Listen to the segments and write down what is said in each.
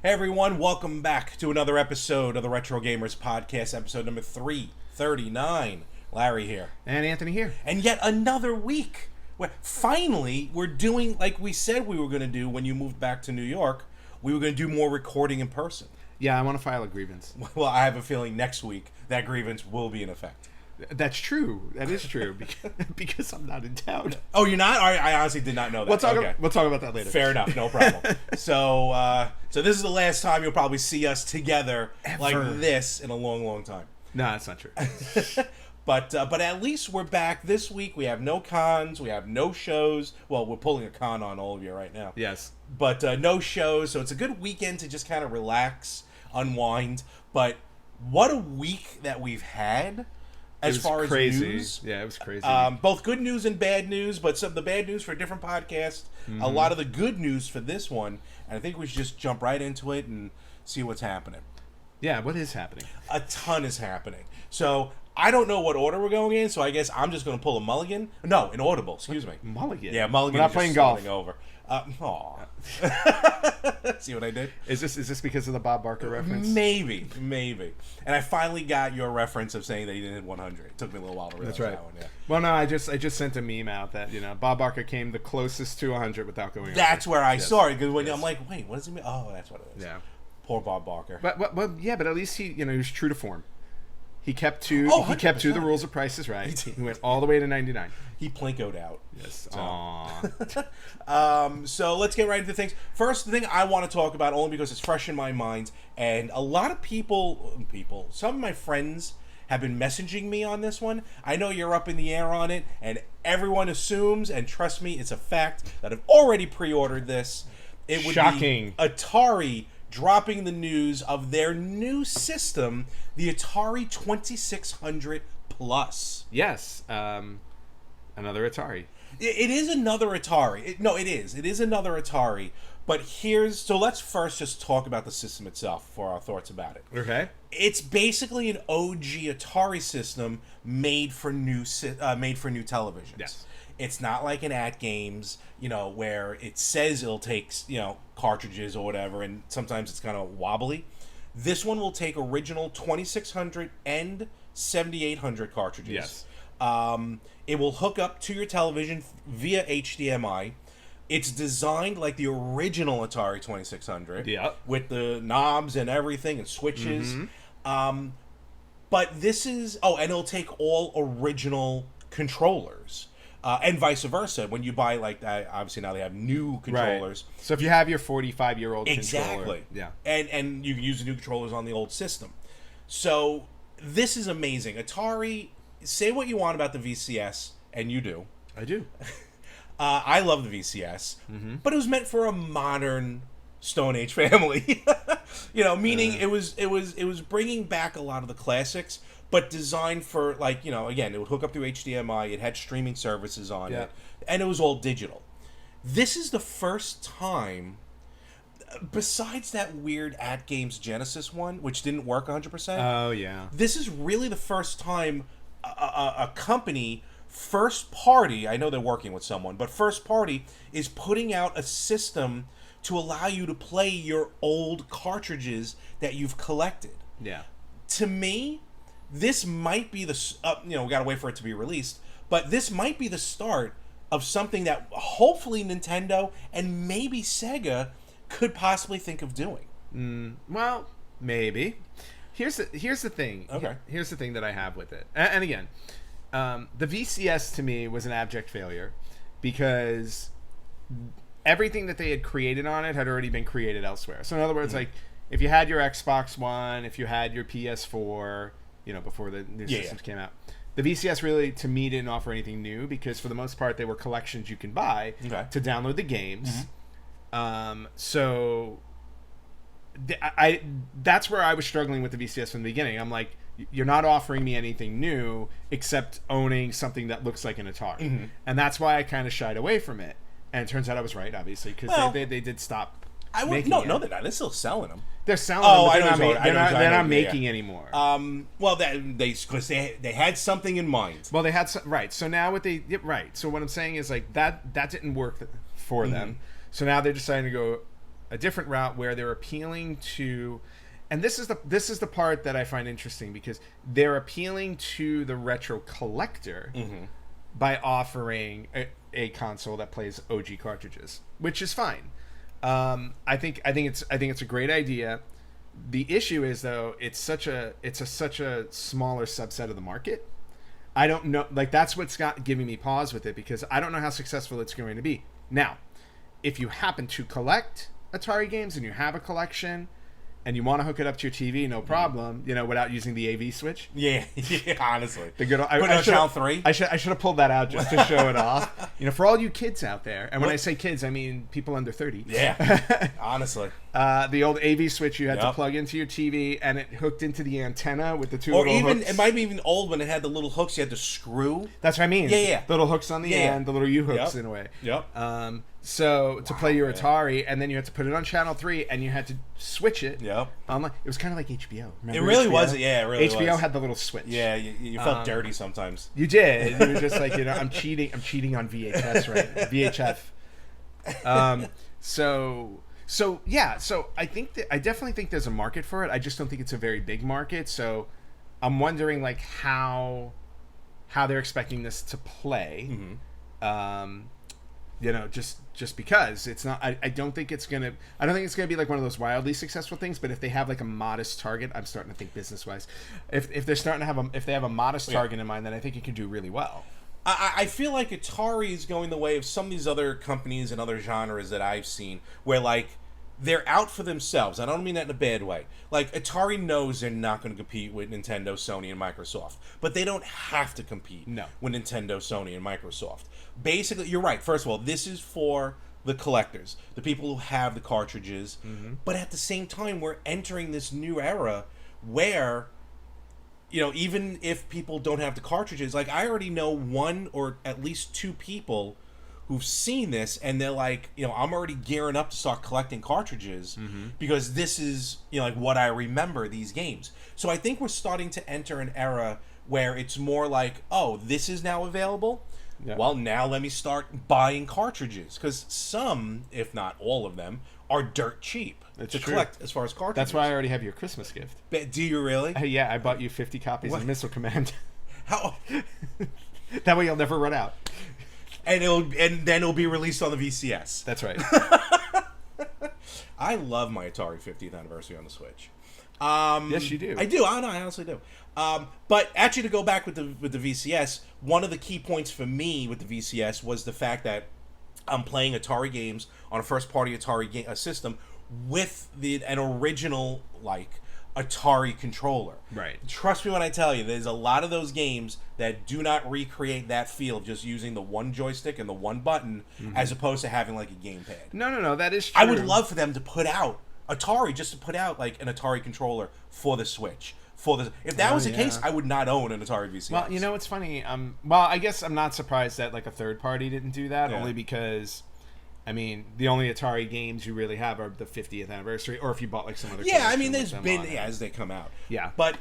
Hey everyone, welcome back to another episode of the Retro Gamers Podcast, episode number 339. Larry here. And Anthony here. And yet another week where finally we're doing like we said we were going to do when you moved back to New York. We were going to do more recording in person. Yeah, I want to file a grievance. Well, I have a feeling next week that grievance will be in effect. That's true. That is true because I'm not in town. Oh, you're not? I honestly did not know that. We'll talk about that later. Fair enough, no problem. So this is the last time you'll probably see us together like this in a long, long time. No, that's not true. But at least we're back this week. We have no cons. We have no shows. Well, we're pulling a con on all of you right now. Yes. But no shows, so it's a good weekend to just kind of relax, unwind. But what a week that we've had. As far crazy. As news. Yeah, it was crazy. Both good news and bad news, but some of the bad news for a different podcast. Mm-hmm. A lot of the good news for this one. And I think we should just jump right into it and see what's happening. Yeah, what is happening? A ton is happening. So I don't know what order we're going in, so I guess I'm just going to pull a mulligan. No, an audible, excuse me. Mulligan? Yeah, mulligan. We're not playing golf. Over. See what I did? Is this because of the Bob Barker reference? Maybe. And I finally got your reference of saying that he didn't hit 100. It took me a little while to realize that one. Yeah. Well, no, I just sent a meme out that Bob Barker came the closest to 100 without going. That's where I saw it because when I'm like, wait, what does he mean? Oh, that's what it is. Yeah. Poor Bob Barker. But at least he was true to form. He kept to the rules of Price is Right. He went all the way to 99. He plinkoed out. Yes. So. So let's get right into things. First, the thing I want to talk about, only because it's fresh in my mind, and a lot of people, some of my friends have been messaging me on this one. I know you're up in the air on it, and everyone assumes, and trust me, it's a fact, that I've already pre-ordered this. It would Shocking. Be Atari dropping the news of their new system, the Atari 2600 Plus. Yes, another Atari. It is another Atari. It is another Atari. But so let's first just talk about the system itself for our thoughts about it. Okay. It's basically an OG Atari system made for new televisions. Yes. It's not like an At Games, where it says it'll take, cartridges or whatever, and sometimes it's kind of wobbly. This one will take original 2600 and 7800 cartridges. Yes. It will hook up to your television via HDMI. It's designed like the original Atari 2600. Yeah. With the knobs and everything and switches. Mm-hmm. But this is... Oh, and it'll take all original controllers. And vice versa. When you buy, obviously now they have new controllers. Right. So if you have your 45-year-old exactly. controller... Yeah. And you can use the new controllers on the old system. So this is amazing. Atari... Say what you want about the VCS, and you do. I do. I love the VCS, but it was meant for a modern Stone Age family. Meaning it was bringing back a lot of the classics, but designed for again, it would hook up through HDMI. It had streaming services on it, and it was all digital. This is the first time, besides that weird At Games Genesis one, which didn't work 100%. Oh yeah. This is really the first time a company, first party, I know they're working with someone, but first party is putting out a system to allow you to play your old cartridges that you've collected. Yeah. To me, this might be we gotta wait for it to be released, but this might be the start of something that hopefully Nintendo and maybe Sega could possibly think of doing. Well, maybe. Here's the thing. Okay. Here's the thing that I have with it. And again, the VCS to me was an abject failure because everything that they had created on it had already been created elsewhere. So in other words, like if you had your Xbox One, if you had your PS4, before the new systems came out, the VCS really, to me, didn't offer anything new because for the most part, they were collections you can buy to download the games. So... that's where I was struggling with the VCS from the beginning. I'm like, you're not offering me anything new except owning something that looks like an Atari, and that's why I kind of shied away from it. And it turns out I was right, obviously, because they did stop. They're not. They're still selling them. They're selling them. They're not making anymore. Well, because they had something in mind. Well, they had right. So now So what I'm saying is that didn't work for them. So now they're deciding to go a different route where they're appealing to, and this is the part that I find interesting, because they're appealing to the retro collector by offering a console that plays OG cartridges, which is fine. I think it's a great idea. The issue is, though, it's such a smaller subset of the market. I don't know, like, that's what's giving me pause with it, because I don't know how successful it's going to be. Now, if you happen to collect Atari games and you have a collection and you want to hook it up to your TV, no problem, without using the AV switch. Yeah, honestly. The good old, Put on Channel 3. I should have pulled that out just to show it off. For all you kids out there, and when I say kids, I mean people under 30. Yeah, honestly. The old AV switch you had to plug into your TV, and it hooked into the antenna with the two little hooks. It might be even old when it had the little hooks you had to screw. That's what I mean. Yeah. The little hooks on the end, the little U-hooks in a way. Yep. So to play your Atari, and then you had to put it on Channel 3, and you had to switch it. Yep. It was kind of like HBO. Remember it really HBO? was. Yeah, it really was. HBO had the little switch. Yeah, you felt dirty sometimes. You did. You were just like, I'm cheating on VHS, right? VHF. So I definitely think there's a market for it. I just don't think it's a very big market. So I'm wondering, like, how they're expecting this to play. Just because it's not, I don't think it's gonna be like one of those wildly successful things. But if they have like a modest target, I'm starting to think business wise, if they have a modest target in mind, then I think it can do really well. I feel like Atari is going the way of some of these other companies and other genres that I've seen, where, like, they're out for themselves. I don't mean that in a bad way. Like, Atari knows they're not going to compete with Nintendo, Sony, and Microsoft. But they don't have to compete with Nintendo, Sony, and Microsoft. Basically, you're right. First of all, this is for the collectors, the people who have the cartridges. But at the same time, we're entering this new era where, even if people don't have the cartridges, like, I already know one or at least two people who've seen this, and they're like, I'm already gearing up to start collecting cartridges because this is, like, what I remember these games. So I think we're starting to enter an era where it's more like, oh, this is now available? Yeah. Well, now let me start buying cartridges, because some, if not all of them, are dirt cheap to collect as far as cartridges. That's why I already have your Christmas gift. Do you really? Yeah, I bought you 50 copies of Missile Command. How? That way you'll never run out. And then it'll be released on the VCS. That's right. I love my Atari 50th anniversary on the Switch. Yes, you do. I do. I honestly do. But actually, to go back with the VCS, one of the key points for me with the VCS was the fact that I'm playing Atari games on a first-party Atari system with an original, like, Atari controller. Right. Trust me when I tell you, there's a lot of those games that do not recreate that feel of just using the one joystick and the one button as opposed to having, like, a gamepad. No, that is true. I would love for them to put out like an Atari controller for the Switch. If that was the case, I would not own an Atari VCS. Well, it's funny. I guess I'm not surprised that, like, a third party didn't do that, only because, I mean, the only Atari games you really have are the 50th anniversary, or if you bought, like, some other. Yeah, I mean, there's been as they come out. Yeah, but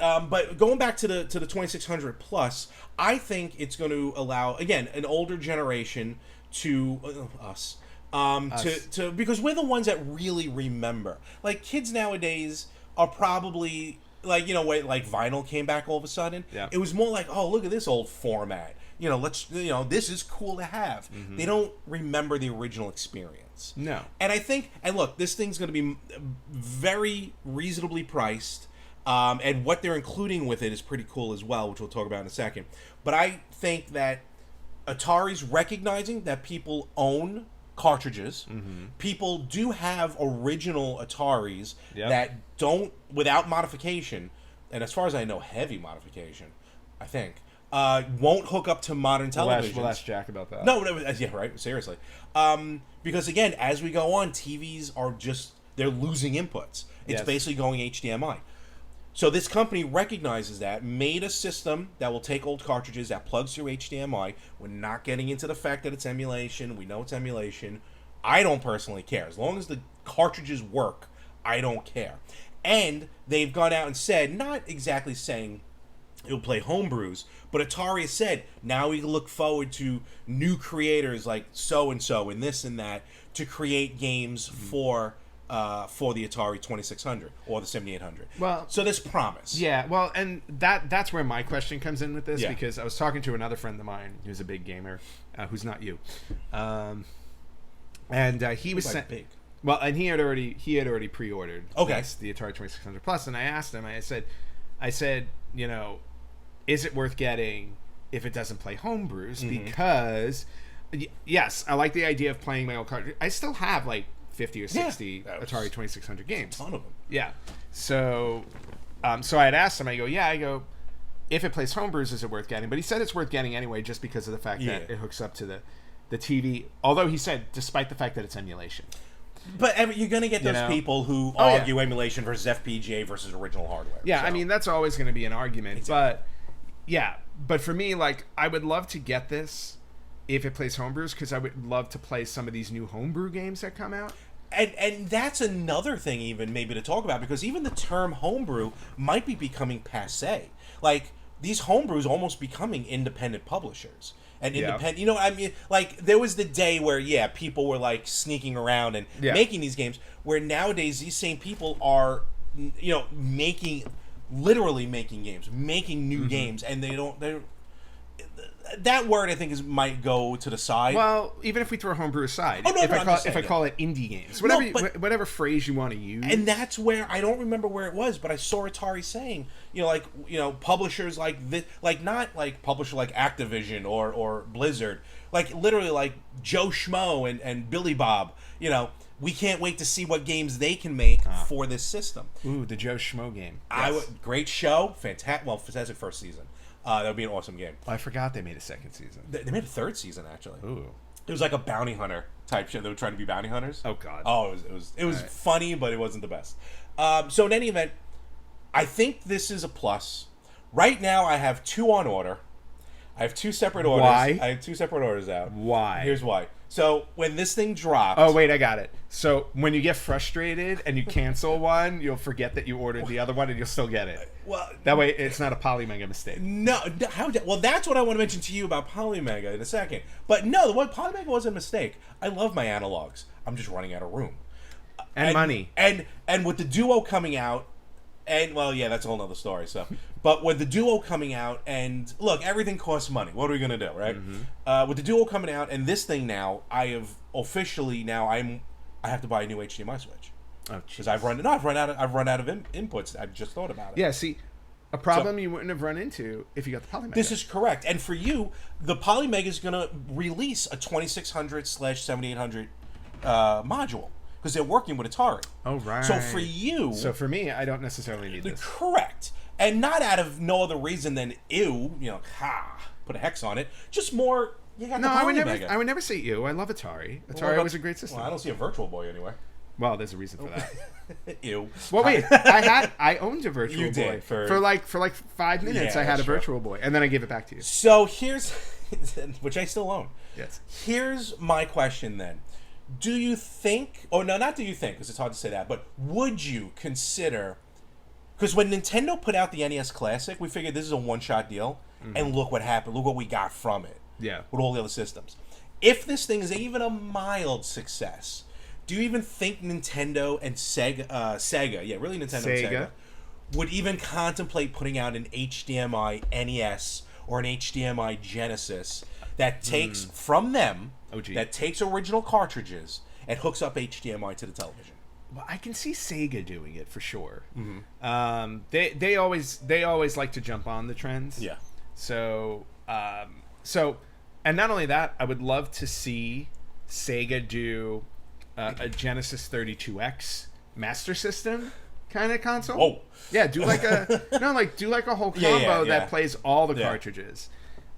going back to the 2600 plus, I think it's going to allow, again, an older generation to us. To because we're the ones that really remember. Like, kids nowadays are probably, like, like vinyl came back all of a sudden. Yeah. It was more like, oh, look at this old format. This is cool to have. They don't remember the original experience. No. And look, this thing's going to be very reasonably priced. And what they're including with it is pretty cool as well, which we'll talk about in a second. But I think that Atari's recognizing that people own cartridges. People do have original Ataris that don't, without modification, and as far as I know, heavy modification, I think, won't hook up to modern television. We'll ask Jack about that. No, yeah, right, seriously. Because, again, as we go on, TVs are they're losing inputs. It's basically going HDMI. So this company recognizes that, made a system that will take old cartridges that plugs through HDMI. We're not getting into the fact that it's emulation. We know it's emulation. I don't personally care. As long as the cartridges work, I don't care. And they've gone out and said, not exactly saying it'll play homebrews, but Atari has said, now we look forward to new creators like so-and-so and this and that to create games for for the Atari 2600 or the 7800. Well, so there's promise. Yeah, well, and that's where my question comes in with this, Yeah. because I was talking to another friend of mine who's a big gamer, who's not you, and he was saying, big. well, and he had already pre-ordered Okay. the Atari 2600 Plus, and I asked him, I said, you know, is it worth getting if it doesn't play homebrews? Because yes, I like the idea of playing my old cartridge. I still have like 50 or 60 Atari 2600 games. A ton of them. Yeah. So so I had asked him, I go, if it plays homebrews, is it worth getting? But he said it's worth getting anyway, just because of the fact that it hooks up to the TV. Although he said, despite the fact that it's emulation. But you're going to get those people who argue emulation versus FPGA versus original hardware. Yeah, so. I mean, that's always going to be an argument. Exactly. But for me, like, I would love to get this if it plays homebrews, because I would love to play some of these new homebrew games that come out. And that's another thing even maybe to talk about, because even the term homebrew might be becoming passé. Like, these homebrews almost becoming independent publishers. And independent, you know what I mean? Like, there was the day where, people were, like, sneaking around and making these games, where nowadays these same people are, literally making games, making new games, and they're that word I think might go to the side. Well, even if we throw homebrew aside, if I call it indie games, whatever phrase you want to use, and that's where I don't remember where it was, but I saw Atari saying, publishers like this, like not like publisher like Activision or Blizzard, like literally like Joe Schmo and Billy Bob, we can't wait to see what games they can make for this system. Ooh, the Joe Schmo game. Yes. Great show, fantastic. Well, fantastic first season. That would be an awesome game. I forgot they made a second season. They made a third season, actually. Ooh. It was like a bounty hunter type shit. They were trying to be bounty hunters. Oh, God. Oh, it was funny, but it wasn't the best. So in any event, I think this is a plus. Right now, I have 2 on order. I have 2 separate orders. Why? I have 2 separate orders out. Why? Here's why. So when this thing dropped... Oh, wait, I got it. So when you get frustrated and you cancel one, you'll forget that you ordered the other one and you'll still get it. Well, that way it's not a Polymega mistake. No, well, that's what I want to mention to you about Polymega in a second. But no, Polymega wasn't a mistake. I love my analogs. I'm just running out of room. And money. And with the Duo coming out, and well, yeah, that's a whole other story. So, but with the Duo coming out, and look, everything costs money. What are we gonna do, right? With the Duo coming out, and this thing now, I have officially I have to buy a new HDMI switch. Oh, because I've run out of inputs. I've just thought about it. Yeah, see, a problem you wouldn't have run into if you got the Polymega. This is correct, and for you, the Polymega is gonna release a 2600/7800 module. Because they're working with Atari. Oh, right. So for you... So for me, I don't necessarily need this. Correct. And not out of no other reason than, put a hex on it. Just more, you got the Polymega. I would never say ew. I love Atari. Atari was a great system. Well, I don't see a Virtual Boy anywhere. Well, there's a reason for that. Ew. Well, wait. I owned a Virtual Boy. Did, for like 5 minutes. I had a Virtual Boy. And then I gave it back to you. So here's... which I still own. Yes. Here's my question then. Do you think, or no, not do you think, because it's hard to say that, but would you consider, because when Nintendo put out the NES Classic, we figured this is a one-shot deal, and look what happened, look what we got from it, with all the other systems. If this thing is even a mild success, do you even think Nintendo and Sega, really Nintendo and Sega, would even contemplate putting out an HDMI NES or an HDMI Genesis that takes from them, that takes original cartridges and hooks up HDMI to the television? Well, I can see Sega doing it for sure. They always like to jump on the trends. Yeah. So and not only that, I would love to see Sega do a Genesis 32X Master System kind of console. Whoa. Yeah, do like a whole combo that plays all the cartridges.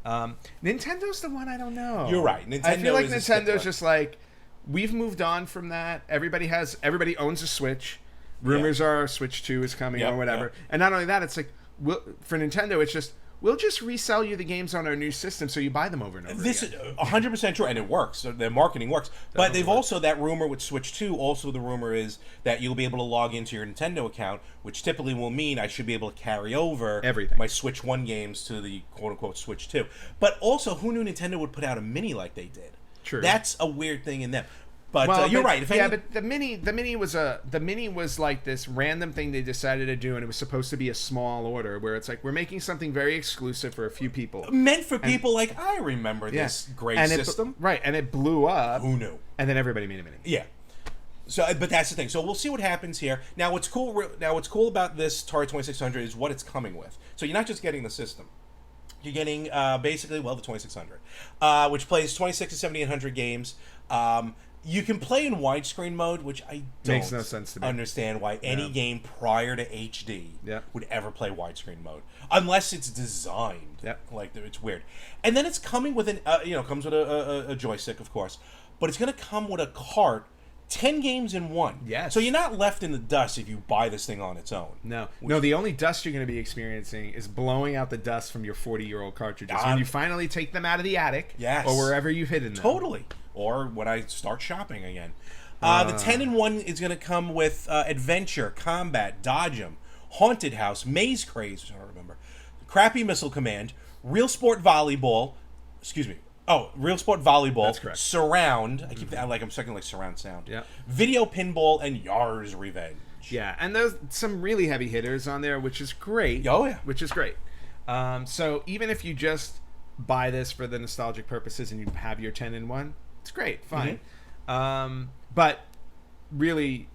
Nintendo the one I don't know. You're right. I feel like Nintendo's just like, we've moved on from that. Everybody owns a Switch. Rumors are Switch 2 is coming or whatever. And not only that, it's like, for Nintendo, it's just, we'll just resell you the games on our new system so you buy them over and over This again. is 100% true, and it works. Their marketing works. But they've also, that rumor with Switch 2, also the rumor is that you'll be able to log into your Nintendo account, which typically will mean I should be able to carry over everything, my Switch 1 games to the quote-unquote Switch 2. But also, who knew Nintendo would put out a mini like they did? True. That's a weird thing in them. But you're right. But the mini was like this random thing they decided to do, and it was supposed to be a small order where it's like we're making something very exclusive for a few people, meant for people like I remember this great system, right? And it blew up. Who knew? And then everybody made a mini. Yeah. So, but that's the thing. So we'll see what happens here. Now, what's cool about this Atari 2600 is what it's coming with. So you're not just getting the system. You're getting basically, the 2600, which plays 26 to 7800 games. You can play in widescreen mode, which I don't Makes no sense to me. understand why any game prior to HD Yeah. would ever play widescreen mode, unless it's designed. Yeah. Like it's weird. And then it's coming with comes with a joystick, of course, but it's going to come with a cart. 10 games in one. Yes. So you're not left in the dust if you buy this thing on its own. No. The only dust you're going to be experiencing is blowing out the dust from your 40-year-old cartridges when you finally take them out of the attic or wherever you've hidden them. Totally. Or when I start shopping again. The 10 in one is going to come with Adventure, Combat, Dodge 'em, Haunted House, Maze Craze, which I don't remember, Crappy Missile Command, Real Sport Volleyball, Real Sport Volleyball. That's correct. Surround. I keep that I'm second like surround sound. Yeah. Video Pinball and Yar's Revenge. Yeah, and there's some really heavy hitters on there, which is great. Oh yeah, which is great. So even if you just buy this for the nostalgic purposes and you have your 10 in one, it's great, fine. Mm-hmm. But really,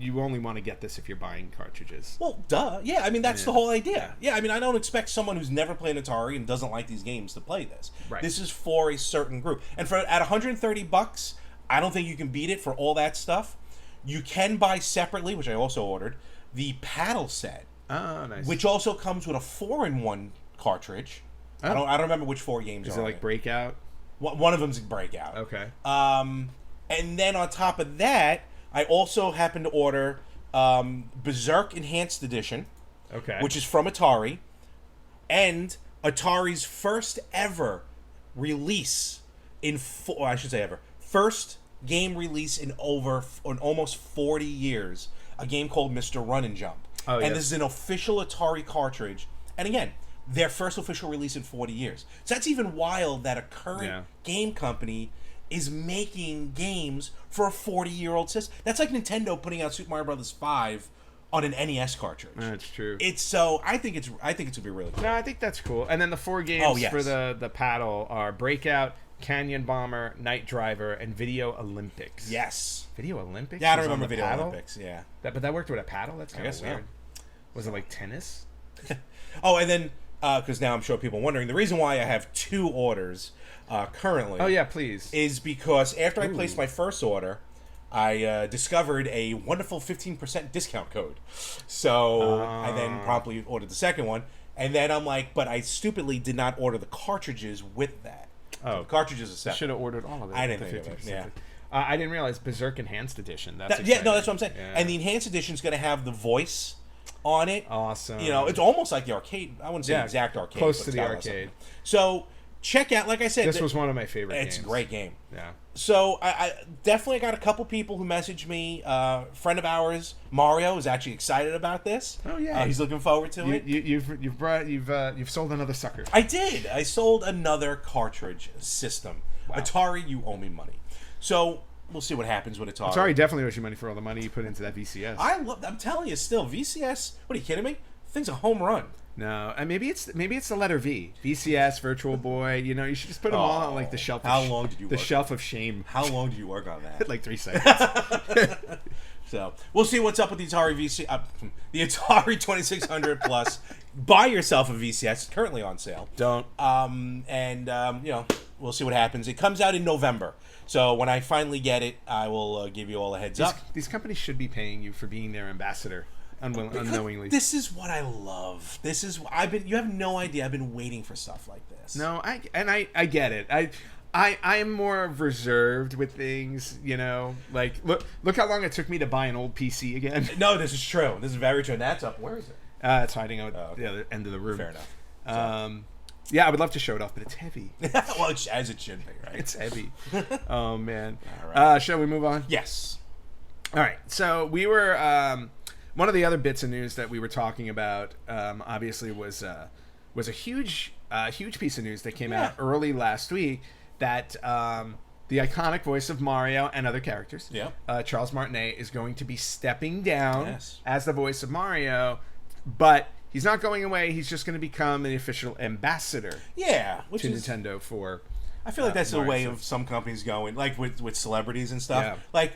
you only want to get this if you're buying cartridges. Well, duh. Yeah, I mean, that's the whole idea. Yeah, I mean, I don't expect someone who's never played Atari and doesn't like these games to play this. Right. This is for a certain group. And at $130, I don't think you can beat it for all that stuff. You can buy separately, which I also ordered, the paddle set. Oh, nice. Which also comes with a 4-in-1 cartridge. Oh. I don't remember which 4 games Is it like Breakout? One of them's Breakout. Okay. And then on top of that, I also happened to order Berserk Enhanced Edition, which is from Atari, and Atari's first ever release first game release in almost 40 years, a game called Mr. Run and Jump. Oh, and this is an official Atari cartridge. And again, their first official release in 40 years. So that's even wild that a current game company is making games for a 40-year-old system. That's like Nintendo putting out Super Mario Bros. 5 on an NES cartridge. That's true. I think it's gonna be really cool. No, I think that's cool. And then the 4 games for the paddle are Breakout, Canyon Bomber, Night Driver, and Video Olympics. Yes. Video Olympics? Yeah, I don't remember Video Olympics. Yeah. But that worked with a paddle? That's kind of weird. Was it like tennis? And then because now I'm sure people are wondering, the reason why I have 2 orders currently. Oh yeah, please. Is because after I placed my first order, I discovered a wonderful 15% discount code. So I then promptly ordered the second one, and then I'm like, but I stupidly did not order the cartridges with that. Oh, the cartridges are separate. Should have ordered all of it. I didn't think of it. Yeah. I didn't realize Berserk Enhanced Edition. That's that's what I'm saying. Yeah. And the Enhanced Edition is going to have the voice on it. Awesome. It's almost like the arcade. I wouldn't say exact arcade. Close to the arcade. So check out, like I said, this was one of my favorite games. It's a great game. Yeah. So I definitely got a couple people who messaged me. A friend of ours, Mario, is actually excited about this. Oh yeah. He's looking forward to it. You've sold another sucker. I did. I sold another cartridge system. Wow. Atari, you owe me money. So we'll see what happens with Atari. Atari definitely owes you money for all the money you put into that VCS. I'm telling you, still VCS. What are you kidding me? Thing's a home run. No, and maybe it's the letter V. VCS, Virtual Boy. You should just put them all on like the shelf. How long did you? The shelf of shame. How long did you work on that? Like 3 seconds. So we'll see what's up with the Atari the Atari 2600 Plus. Buy yourself a VCS. It's currently on sale. Don't. We'll see what happens. It comes out in November. So when I finally get it, I will give you all a heads up. These companies should be paying you for being their ambassador. Unknowingly. This is what I love. You have no idea. I've been waiting for stuff like this. No, I get it. I'm more reserved with things, like look how long it took me to buy an old PC again. No, this is true. This is very true. And that's up. Where is it? It's hiding out at the other end of the room. Fair enough. Yeah, I would love to show it off, but it's heavy. Well, as it should be, right? It's heavy. Oh man. All right. Shall we move on? Yes. All right. So we were one of the other bits of news that we were talking about, obviously, was a huge piece of news that came out early last week that the iconic voice of Mario and other characters, Charles Martinet, is going to be stepping down as the voice of Mario, but he's not going away. He's just going to become an official ambassador to Nintendo for... I feel like that's the way of some companies going, like with celebrities and stuff. Yeah. Like,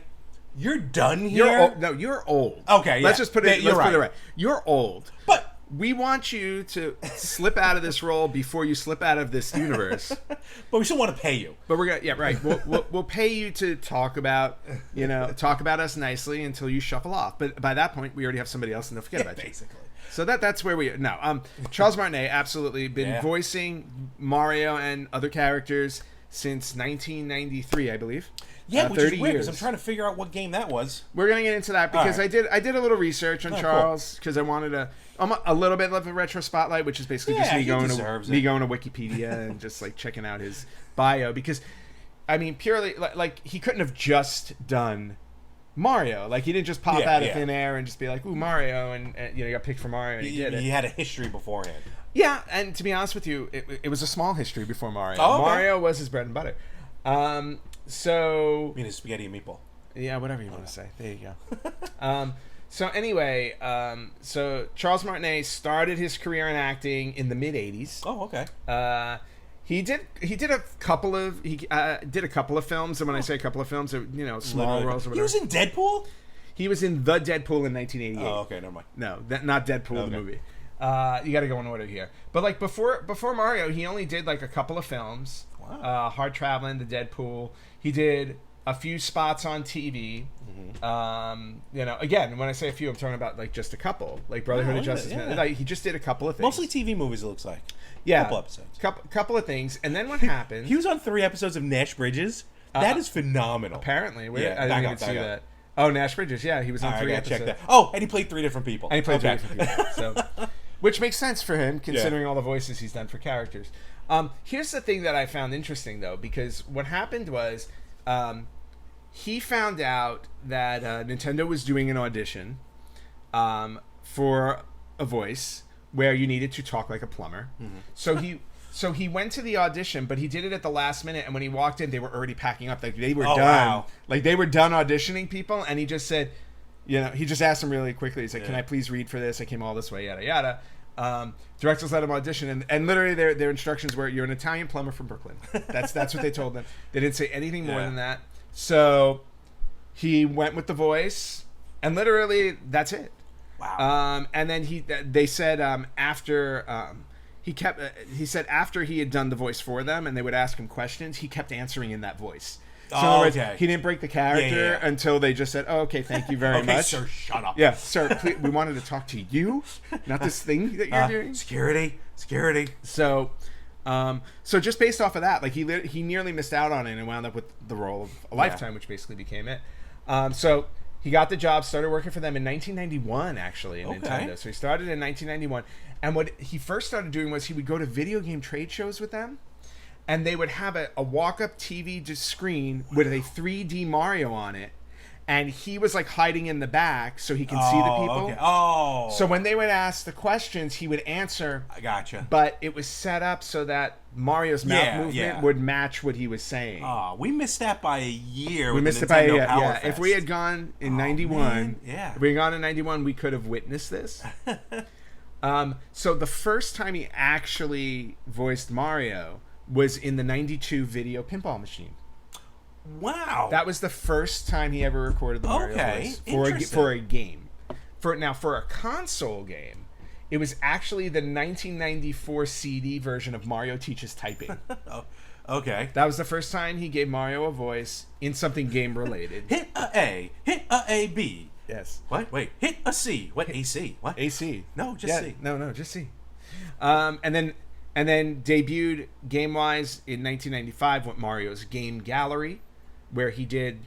you're done here. You're old. Okay, let's just put it. Let's put it right. You're old, but we want you to slip out of this role before you slip out of this universe. But we still want to pay you. But we're gonna we'll pay you to talk about us nicely until you shuffle off. But by that point, we already have somebody else, and they'll forget about you. Basically. So that's where we are. No, Charles Martinet absolutely been voicing Mario and other characters since 1993, I believe. Yeah, which is weird because I'm trying to figure out what game that was. We're gonna get into that because I did a little research on Charles because I wanted a little bit of a retro spotlight, which is basically just me going to Wikipedia and just like checking out his bio because, I mean, purely like he couldn't have just done Mario. Like, he didn't just pop out of thin air and just be like, ooh, Mario, and got picked for Mario, and he did it. He had a history beforehand. Yeah, and to be honest with you, it was a small history before Mario. Oh, okay. Mario was his bread and butter. So... I mean, his spaghetti and meatball. Yeah, whatever you want to say. There you go. So anyway, so Charles Martinet started his career in acting in the mid-'80s. Oh, okay. He did a couple of films, and when I say a couple of films, small roles or whatever. He was in Deadpool? He was in The Deadpool in 1988. Oh, okay, never mind. No, not Deadpool the movie. You got to go in order here. But like before Mario, he only did like a couple of films. Wow. Hard Traveling, The Deadpool. He did a few spots on TV. Mm-hmm. Again, when I say a few, I'm talking about like just a couple, like Brotherhood of Justice. Like, he just did a couple of things. Mostly TV movies, it looks like. Yeah, couple episodes. Couple of things, and then what happened? He was on 3 episodes of Nash Bridges. That is phenomenal. Apparently, I didn't even see that. Oh, Nash Bridges, yeah, he was on 3 episodes. Check that. Oh, and he played 3 different people. So, which makes sense for him, considering all the voices he's done for characters. Here's the thing that I found interesting, though, because what happened was he found out that Nintendo was doing an audition for a voice where you needed to talk like a plumber. Mm-hmm. So he went to the audition, but he did it at the last minute, and when he walked in, they were already packing up. Like, they were done. Wow. Like, they were done auditioning people, and he just said, he just asked them really quickly. He's like, can I please read for this? I came all this way, yada, yada. Directors let him audition, and literally their instructions were, you're an Italian plumber from Brooklyn. That's what they told them. They didn't say anything more than that. So he went with the voice, and literally that's it. Wow. And then they said after he said after he had done the voice for them and they would ask him questions, he kept answering in that voice. So in other words, he didn't break the character until they just said, "Oh, okay, thank you very much." Sir, shut up. Yeah, sir, please, we wanted to talk to you, not this thing that you're doing. Security. So just based off of that, like he nearly missed out on it and wound up with the role of a lifetime, which basically became it. So he got the job, started working for them in 1991, actually, in Nintendo. So he started in 1991, and what he first started doing was he would go to video game trade shows with them. And they would have a walk-up TV screen with a 3D Mario on it, and he was like hiding in the back so he can see the people. Okay. Oh. So when they would ask the questions, he would answer. I gotcha. But it was set up so that Mario's mouth movement would match what he was saying. Oh, we missed that by a year. We missed it by a year. Yeah. If we had gone in '91, if we had gone in '91, we could have witnessed this. So the first time he actually voiced Mario was in the 92 video pinball machine. Wow. That was the first time he ever recorded the Mario voice for a game. For a console game, it was actually the 1994 CD version of Mario Teaches Typing. Okay. That was the first time he gave Mario a voice in something game related. Hit a A, B. Yes. What? Wait. Hit a C. What? AC. What? AC. No, just C. No, just C. And then debuted game-wise in 1995 with Mario's Game Gallery, where he did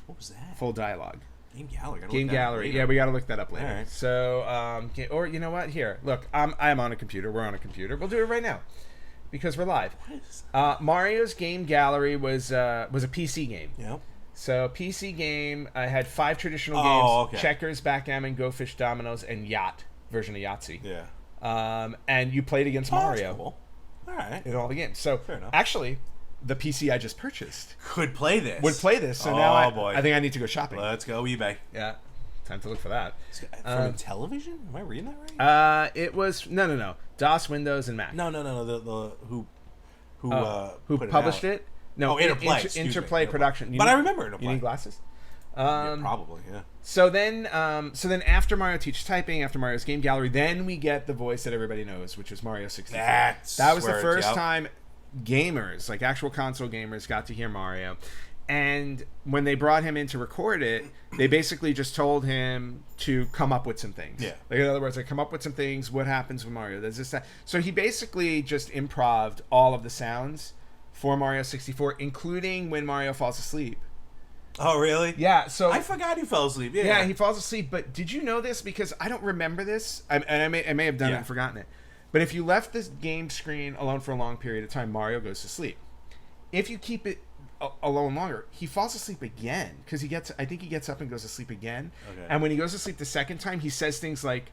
full dialogue. Game Gallery. Game Gallery. Yeah, we got to look that up later. All right. So, or you know what? Here, look, I'm on a computer. We're on a computer. We'll do it right now because we're live. What is that? Mario's Game Gallery was a PC game. Yep. So PC game had 5 traditional games: checkers, backgammon, Go Fish, dominoes, and Yacht version of Yahtzee. Yeah. And you played against Mario. That's cool. All right. In all the games. So fair enough. Actually, the PC I just purchased Could play this. would play this. So now boy. I think I need to go shopping. Let's go eBay. Yeah, time to look for that. From television? Am I reading that right? It was no DOS, Windows, and Mac. No. The who put published it? it? No, Interplay. excuse me. Interplay production. But I remember Interplay. You need glasses? Yeah, probably, yeah. So then after Mario Teaches Typing, after Mario's Game Gallery, then we get the voice that everybody knows, which was Mario 64. That was the first time gamers, like actual console gamers, got to hear Mario. And when they brought him in to record it, they basically just told him to come up with some things. Yeah. Like, in other words, like, come up with some things. What happens with Mario? There's this, that. So he basically just improv'd all of the sounds for Mario 64, including when Mario falls asleep. Oh, really? Yeah, so I forgot he fell asleep. yeah, he falls asleep. But did you know this? Because I don't remember this, and I may have done it and forgotten it. But if you left this game screen alone for a long period of time, Mario goes to sleep. If you keep it alone longer, he falls asleep again because I think he gets up and goes to sleep again. Okay. And when he goes to sleep the second time, he says things like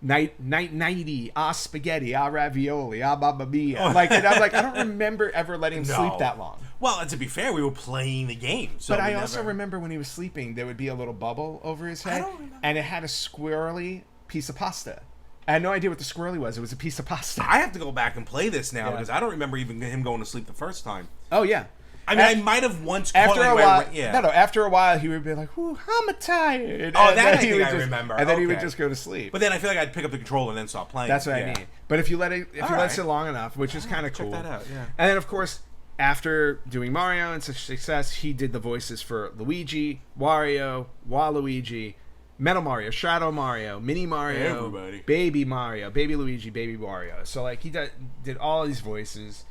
nighty, spaghetti, ravioli, baba bia. And I'm like, I don't remember ever letting him sleep that long. Well, to be fair, we were playing the game. So but I also remember when he was sleeping, there would be a little bubble over his head, and it had a squirrely piece of pasta. I had no idea what the squirrely was. It was a piece of pasta. I have to go back and play this now because I don't remember even him going to sleep the first time. Oh, yeah. I mean, I might have once after caught a while. Yeah. No. After a while, he would be like, "Ooh, I'm tired." Oh, and that I think I remember. And then he would just go to sleep. But then I feel like I'd pick up the controller and then stop playing. That's what I mean. But if you let it sit long enough, which is kind of cool. Check that out. Yeah. And then, of course, after doing Mario and such success, he did the voices for Luigi, Wario, Waluigi, Metal Mario, Shadow Mario, Mini Mario, everybody. Baby Mario, Baby Luigi, Baby Wario. So like he did all these voices.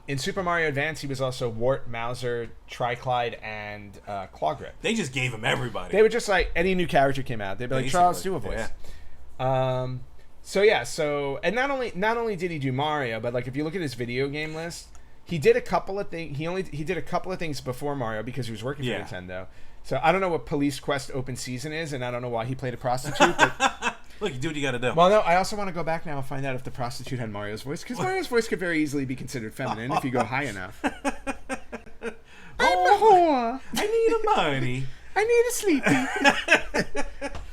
In Super Mario Advance, he was also Wart, Mauser, Triclide, and Clawgrip. They just gave him everybody. They would just like any new character came out, they'd be like, Charles, do a voice. Yeah. So and not only did he do Mario, but like if you look at his video game list, he did a couple of things. He did a couple of things before Mario because he was working for Nintendo. So I don't know what Police Quest Open Season is, and I don't know why he played a prostitute. But look, you do what you got to do. Well, no, I also want to go back now and find out if the prostitute had Mario's voice, because Mario's voice could very easily be considered feminine if you go high enough. I'm a whore. I need a money. I need a sleepy.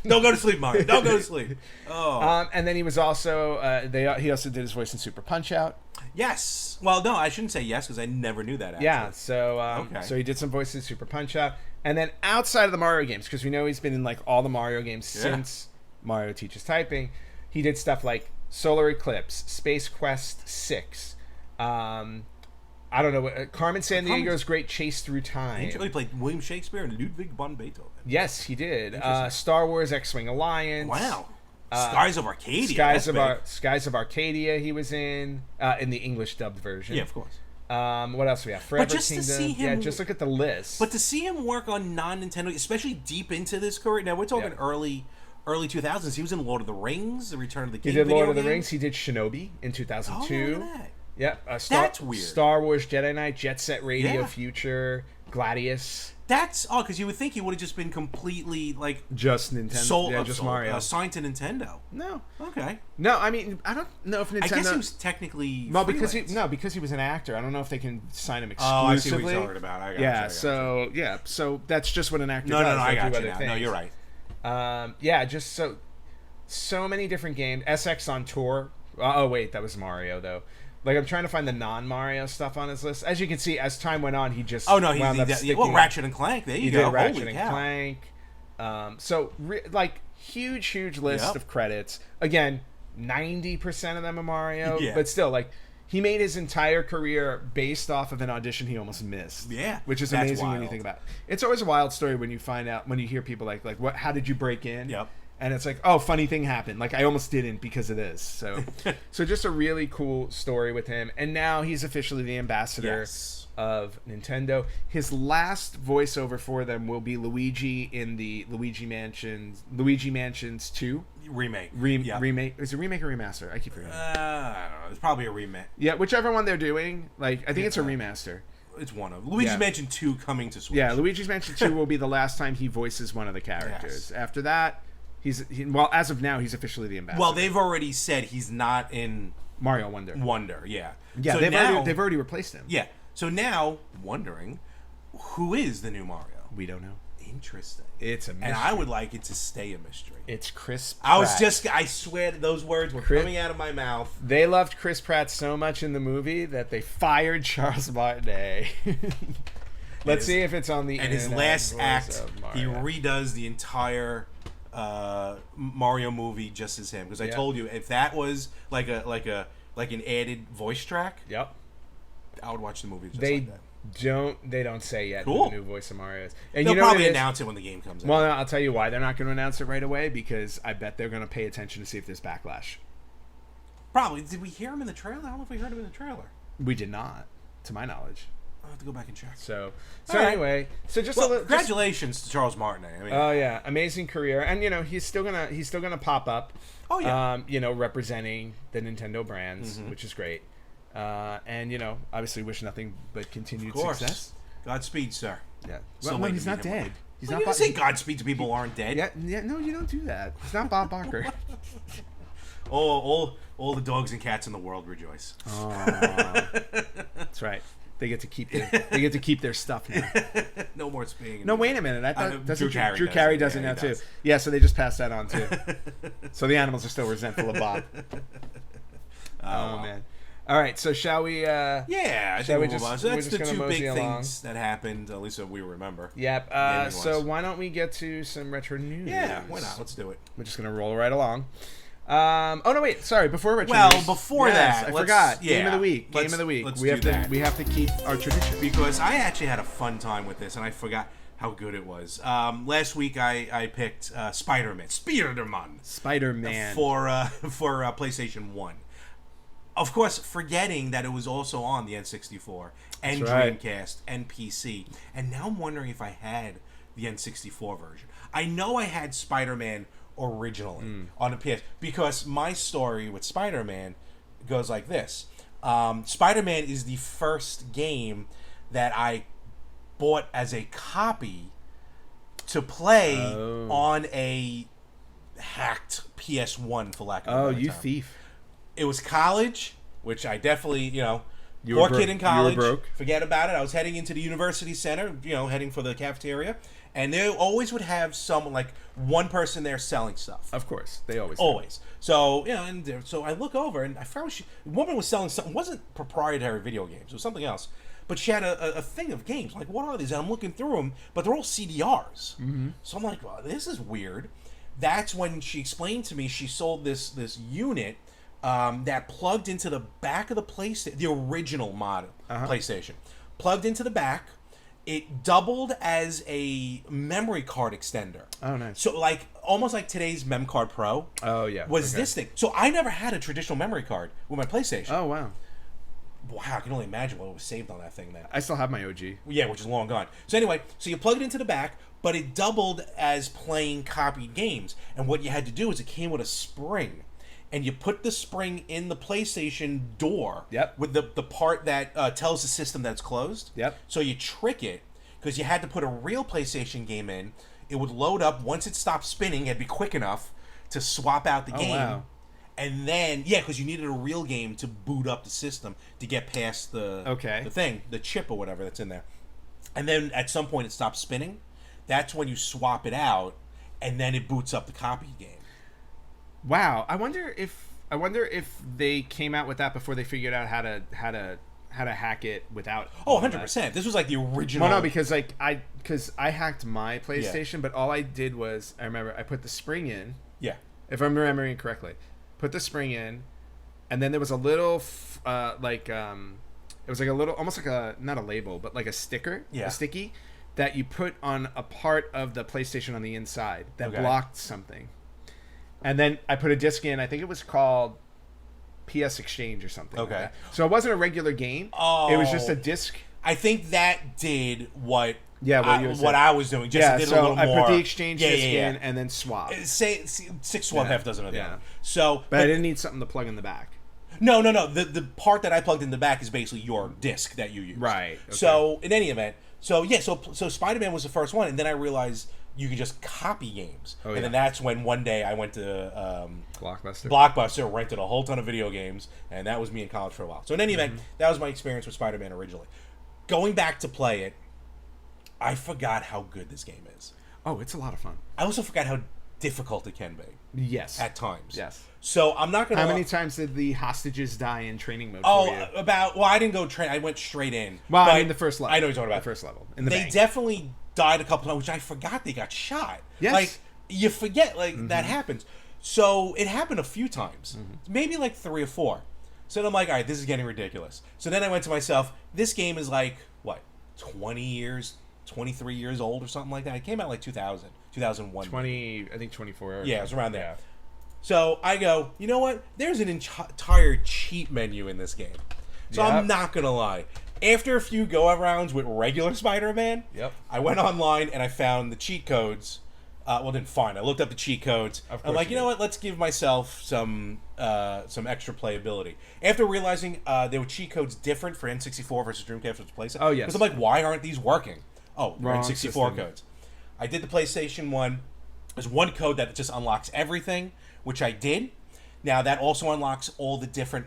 Don't go to sleep, Mario. Don't go to sleep. Oh. And then he was also he also did his voice in Super Punch Out. Yes. Well, no, I shouldn't say yes because I never knew that. Actually. Yeah. So so he did some voices in Super Punch Out, and then outside of the Mario games, because we know he's been in like all the Mario games since Mario Teaches Typing, he did stuff like Solar Eclipse, Space Quest 6. I don't know. Carmen Sandiego's Great Chase Through Time. He played William Shakespeare and Ludwig von Beethoven. Yes, he did. Star Wars X-Wing Alliance. Wow. Skies of Arcadia. Skies of Arcadia he was in the English dubbed version. Yeah, of course. What else do we have? Forever just Kingdom. To see him, just look at the list. But to see him work on non-Nintendo, especially deep into this career. Now, we're talking early 2000s. He was in Lord of the Rings, The Return of the King. He did Lord of the Rings. He did Shinobi in 2002. Oh, look at that. Yep. That's weird. Star Wars Jedi Knight, Jet Set Radio Future, Gladius. That's because you would think he would have just been completely like just Nintendo, just Mario, signed to Nintendo. No, okay, no. I mean, I don't know if Nintendo. I guess he was technically because he was an actor. I don't know if they can sign him exclusively. Oh, I see what you're talking about. I got you. So that's just what an actor does. No, I got you now. Things. No, you're right. Just so many different games. SX on Tour. Oh wait, that was Mario though. Like, I'm trying to find the non-Mario stuff on his list. As you can see, as time went on, he just wound up sticking. Ratchet and Clank. There you go. He did Ratchet and Clank. Huge list of credits. Again, 90% of them are Mario. Yeah. But still, like, he made his entire career based off of an audition he almost missed. Yeah. Which is amazing when you think about it. It's always a wild story when you find out, when you hear people like what? How did you break in? Yep. And it's like, oh, funny thing happened. Like, I almost didn't because of this. So just a really cool story with him. And now he's officially the ambassador of Nintendo. His last voiceover for them will be Luigi in the Luigi Mansions 2 remake. Remake. Is it remake or remaster? I keep forgetting. I don't know. It's probably a remake. Yeah, whichever one they're doing. Like, I think it's a remaster. It's one of them. Luigi's Mansion 2 coming to Switch. Yeah, Luigi's Mansion 2 will be the last time he voices one of the characters. After that, as of now, he's officially the ambassador. Well, they've already said he's not in Mario Wonder. Yeah. Yeah, so they've already replaced him. Yeah. So now, wondering, who is the new Mario? We don't know. Interesting. It's a mystery. And I would like it to stay a mystery. It's Chris Pratt. I swear that those words were coming out of my mouth. They loved Chris Pratt so much in the movie that they fired Charles Martinet. Let's see if it's on the And his last act, he redoes the entire Mario movie just as him. Because I told you, if that was like an added voice track, I would watch the movie just like that. They don't say yet who the new voice of Mario is. And they'll probably announce it when the game comes out. Well, no, I'll tell you why they're not going to announce it right away, because I bet they're going to pay attention to see if there's backlash. Probably. Did we hear him in the trailer? I don't know if we heard him in the trailer. We did not, to my knowledge. I'll have to go back and check. So right. Anyway, so just congratulations to Charles Martinet. I mean, oh yeah, amazing career, and he's still gonna pop up. Oh yeah. Representing the Nintendo brands, which is great. And obviously wish nothing but continued success. Godspeed, sir. Yeah. Well, he's not dead. He's not. You say Godspeed to people who aren't dead. Yeah. No, you don't do that. It's not Bob Barker. all the dogs and cats in the world rejoice. Oh, that's right. They get to keep their stuff now. No more speaking. No, wait a minute. I thought Drew Carey does it now too. Does. Yeah, so they just passed that on too. So the animals are still resentful of Bob. Oh man. All right, so shall we? I think we'll move on. So that's the two big things that happened, at least that we remember. Yep. So why don't we get to some retro news? Yeah, why not? Let's do it. We're just gonna roll right along. Oh no, wait. Sorry. Before retro news. Before that, I forgot. Yeah, Game of the week. We have to keep our tradition, because I actually had a fun time with this, and I forgot how good it was. Last week I picked Spider-Man for PlayStation 1. Of course, forgetting that it was also on the N64 and Dreamcast and PC. And now I'm wondering if I had the N64 version. I know I had Spider-Man originally on the PS, because my story with Spider-Man goes like this. Spider-Man is the first game that I bought as a copy to play on a hacked PS1, for lack of a better term. Thief. It was college, which I definitely, poor kid in college. You were broke. Forget about it. I was heading into the university center, heading for the cafeteria, and they always would have someone, like one person there selling stuff. Of course, they always. So so I look over and I found a woman was selling something. It wasn't proprietary video games. It was something else. But she had a thing of games. Like, what are these? And I'm looking through them, but they're all CDRs. Mm-hmm. So I'm like, well, this is weird. That's when she explained to me she sold this unit. That plugged into the back of the PlayStation, the original model PlayStation, plugged into the back. It doubled as a memory card extender. Oh, nice. So, almost like today's Mem Card Pro. Oh, yeah. Was this thing. So, I never had a traditional memory card with my PlayStation. Oh, wow. Wow, I can only imagine what was saved on that thing then. I still have my OG. Yeah, which is long gone. So, anyway, you plug it into the back, but it doubled as playing copied games. And what you had to do is it came with a spring. And you put the spring in the PlayStation door with the part that tells the system that it's closed. Yep. So you trick it, because you had to put a real PlayStation game in. It would load up. Once it stopped spinning, it'd be quick enough to swap out the game. Wow. And then, because you needed a real game to boot up the system to get past the thing, the chip or whatever that's in there. And then at some point it stops spinning. That's when you swap it out, and then it boots up the copied game. Wow, I wonder if they came out with that before they figured out how to hack it without. Oh, 100%. This was like the original. Well, no, because I hacked my PlayStation, but all I did was I remember I put the spring in. Yeah. If I'm remembering correctly, put the spring in, and then there was a little it was like a little, almost like a, not a label, but like a sticker, a sticky that you put on a part of the PlayStation on the inside that blocked something. And then I put a disc in. I think it was called PS Exchange or something. Okay. Like that. So it wasn't a regular game. Oh. It was just a disc. I think that did what what I was doing. Just did a little more. I put the Exchange disc in and then swap. Say 6 swap half dozen of them. So, but I didn't need something to plug in the back. No. The part that I plugged in the back is basically your disc that you use. Right. Okay. So in any event, so Spider-Man was the first one, and then I realized you could just copy games. And then that's when one day I went to Blockbuster, rented a whole ton of video games, and that was me in college for a while. So in any event, that was my experience with Spider-Man originally. going back to play it, I forgot how good this game is. Oh, it's a lot of fun. I also forgot how difficult it can be. Yes. At times. Yes. So I'm not going to... How many times did the hostages die in training mode Oh, for you? well, I didn't go train. I went straight in. Well, I mean the first level. I know what you're talking about. The first level. In the They bank. definitely died a couple times, which I forgot they got shot. Yes. Like, you forget, like, that happens. So it happened a few times. Maybe like 3 or 4. So then I'm like, all right, this is getting ridiculous. So then I went to myself, this game is like, what, 20 years, 23 years old or something like that. It came out like 2000, 2001. 20, I think 24. Yeah, it was around there. Yeah. So I go, you know what? There's an entire cheat menu in this game. So I'm not going to lie. After a few go-arounds with regular Spider-Man, I went online and I found the cheat codes. Well, didn't find. I looked up the cheat codes. I'm like, you know what? Let's give myself some extra playability. After realizing there were cheat codes different for N64 versus Dreamcast versus PlayStation. Oh, yes. Because I'm like, why aren't these working? Oh, they're Wrong N64 system. codes. I did the PlayStation one. There's one code that just unlocks everything, which I did. Now, that also unlocks all the different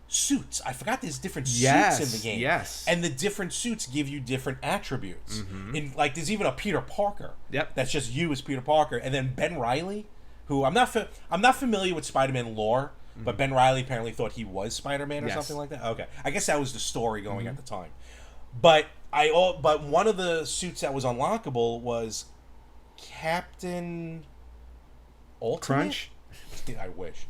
suits. I forgot there's different suits in the game. Yes. And the different suits give you different attributes. In like, there's even a Peter Parker. Yep. That's just you as Peter Parker, and then Ben Reilly, who I'm not familiar with Spider-Man lore, but Ben Reilly apparently thought he was Spider-Man or something like that. Okay, I guess that was the story going at the time. But one of the suits that was unlockable was Captain Ultimate. Crunch? I wish.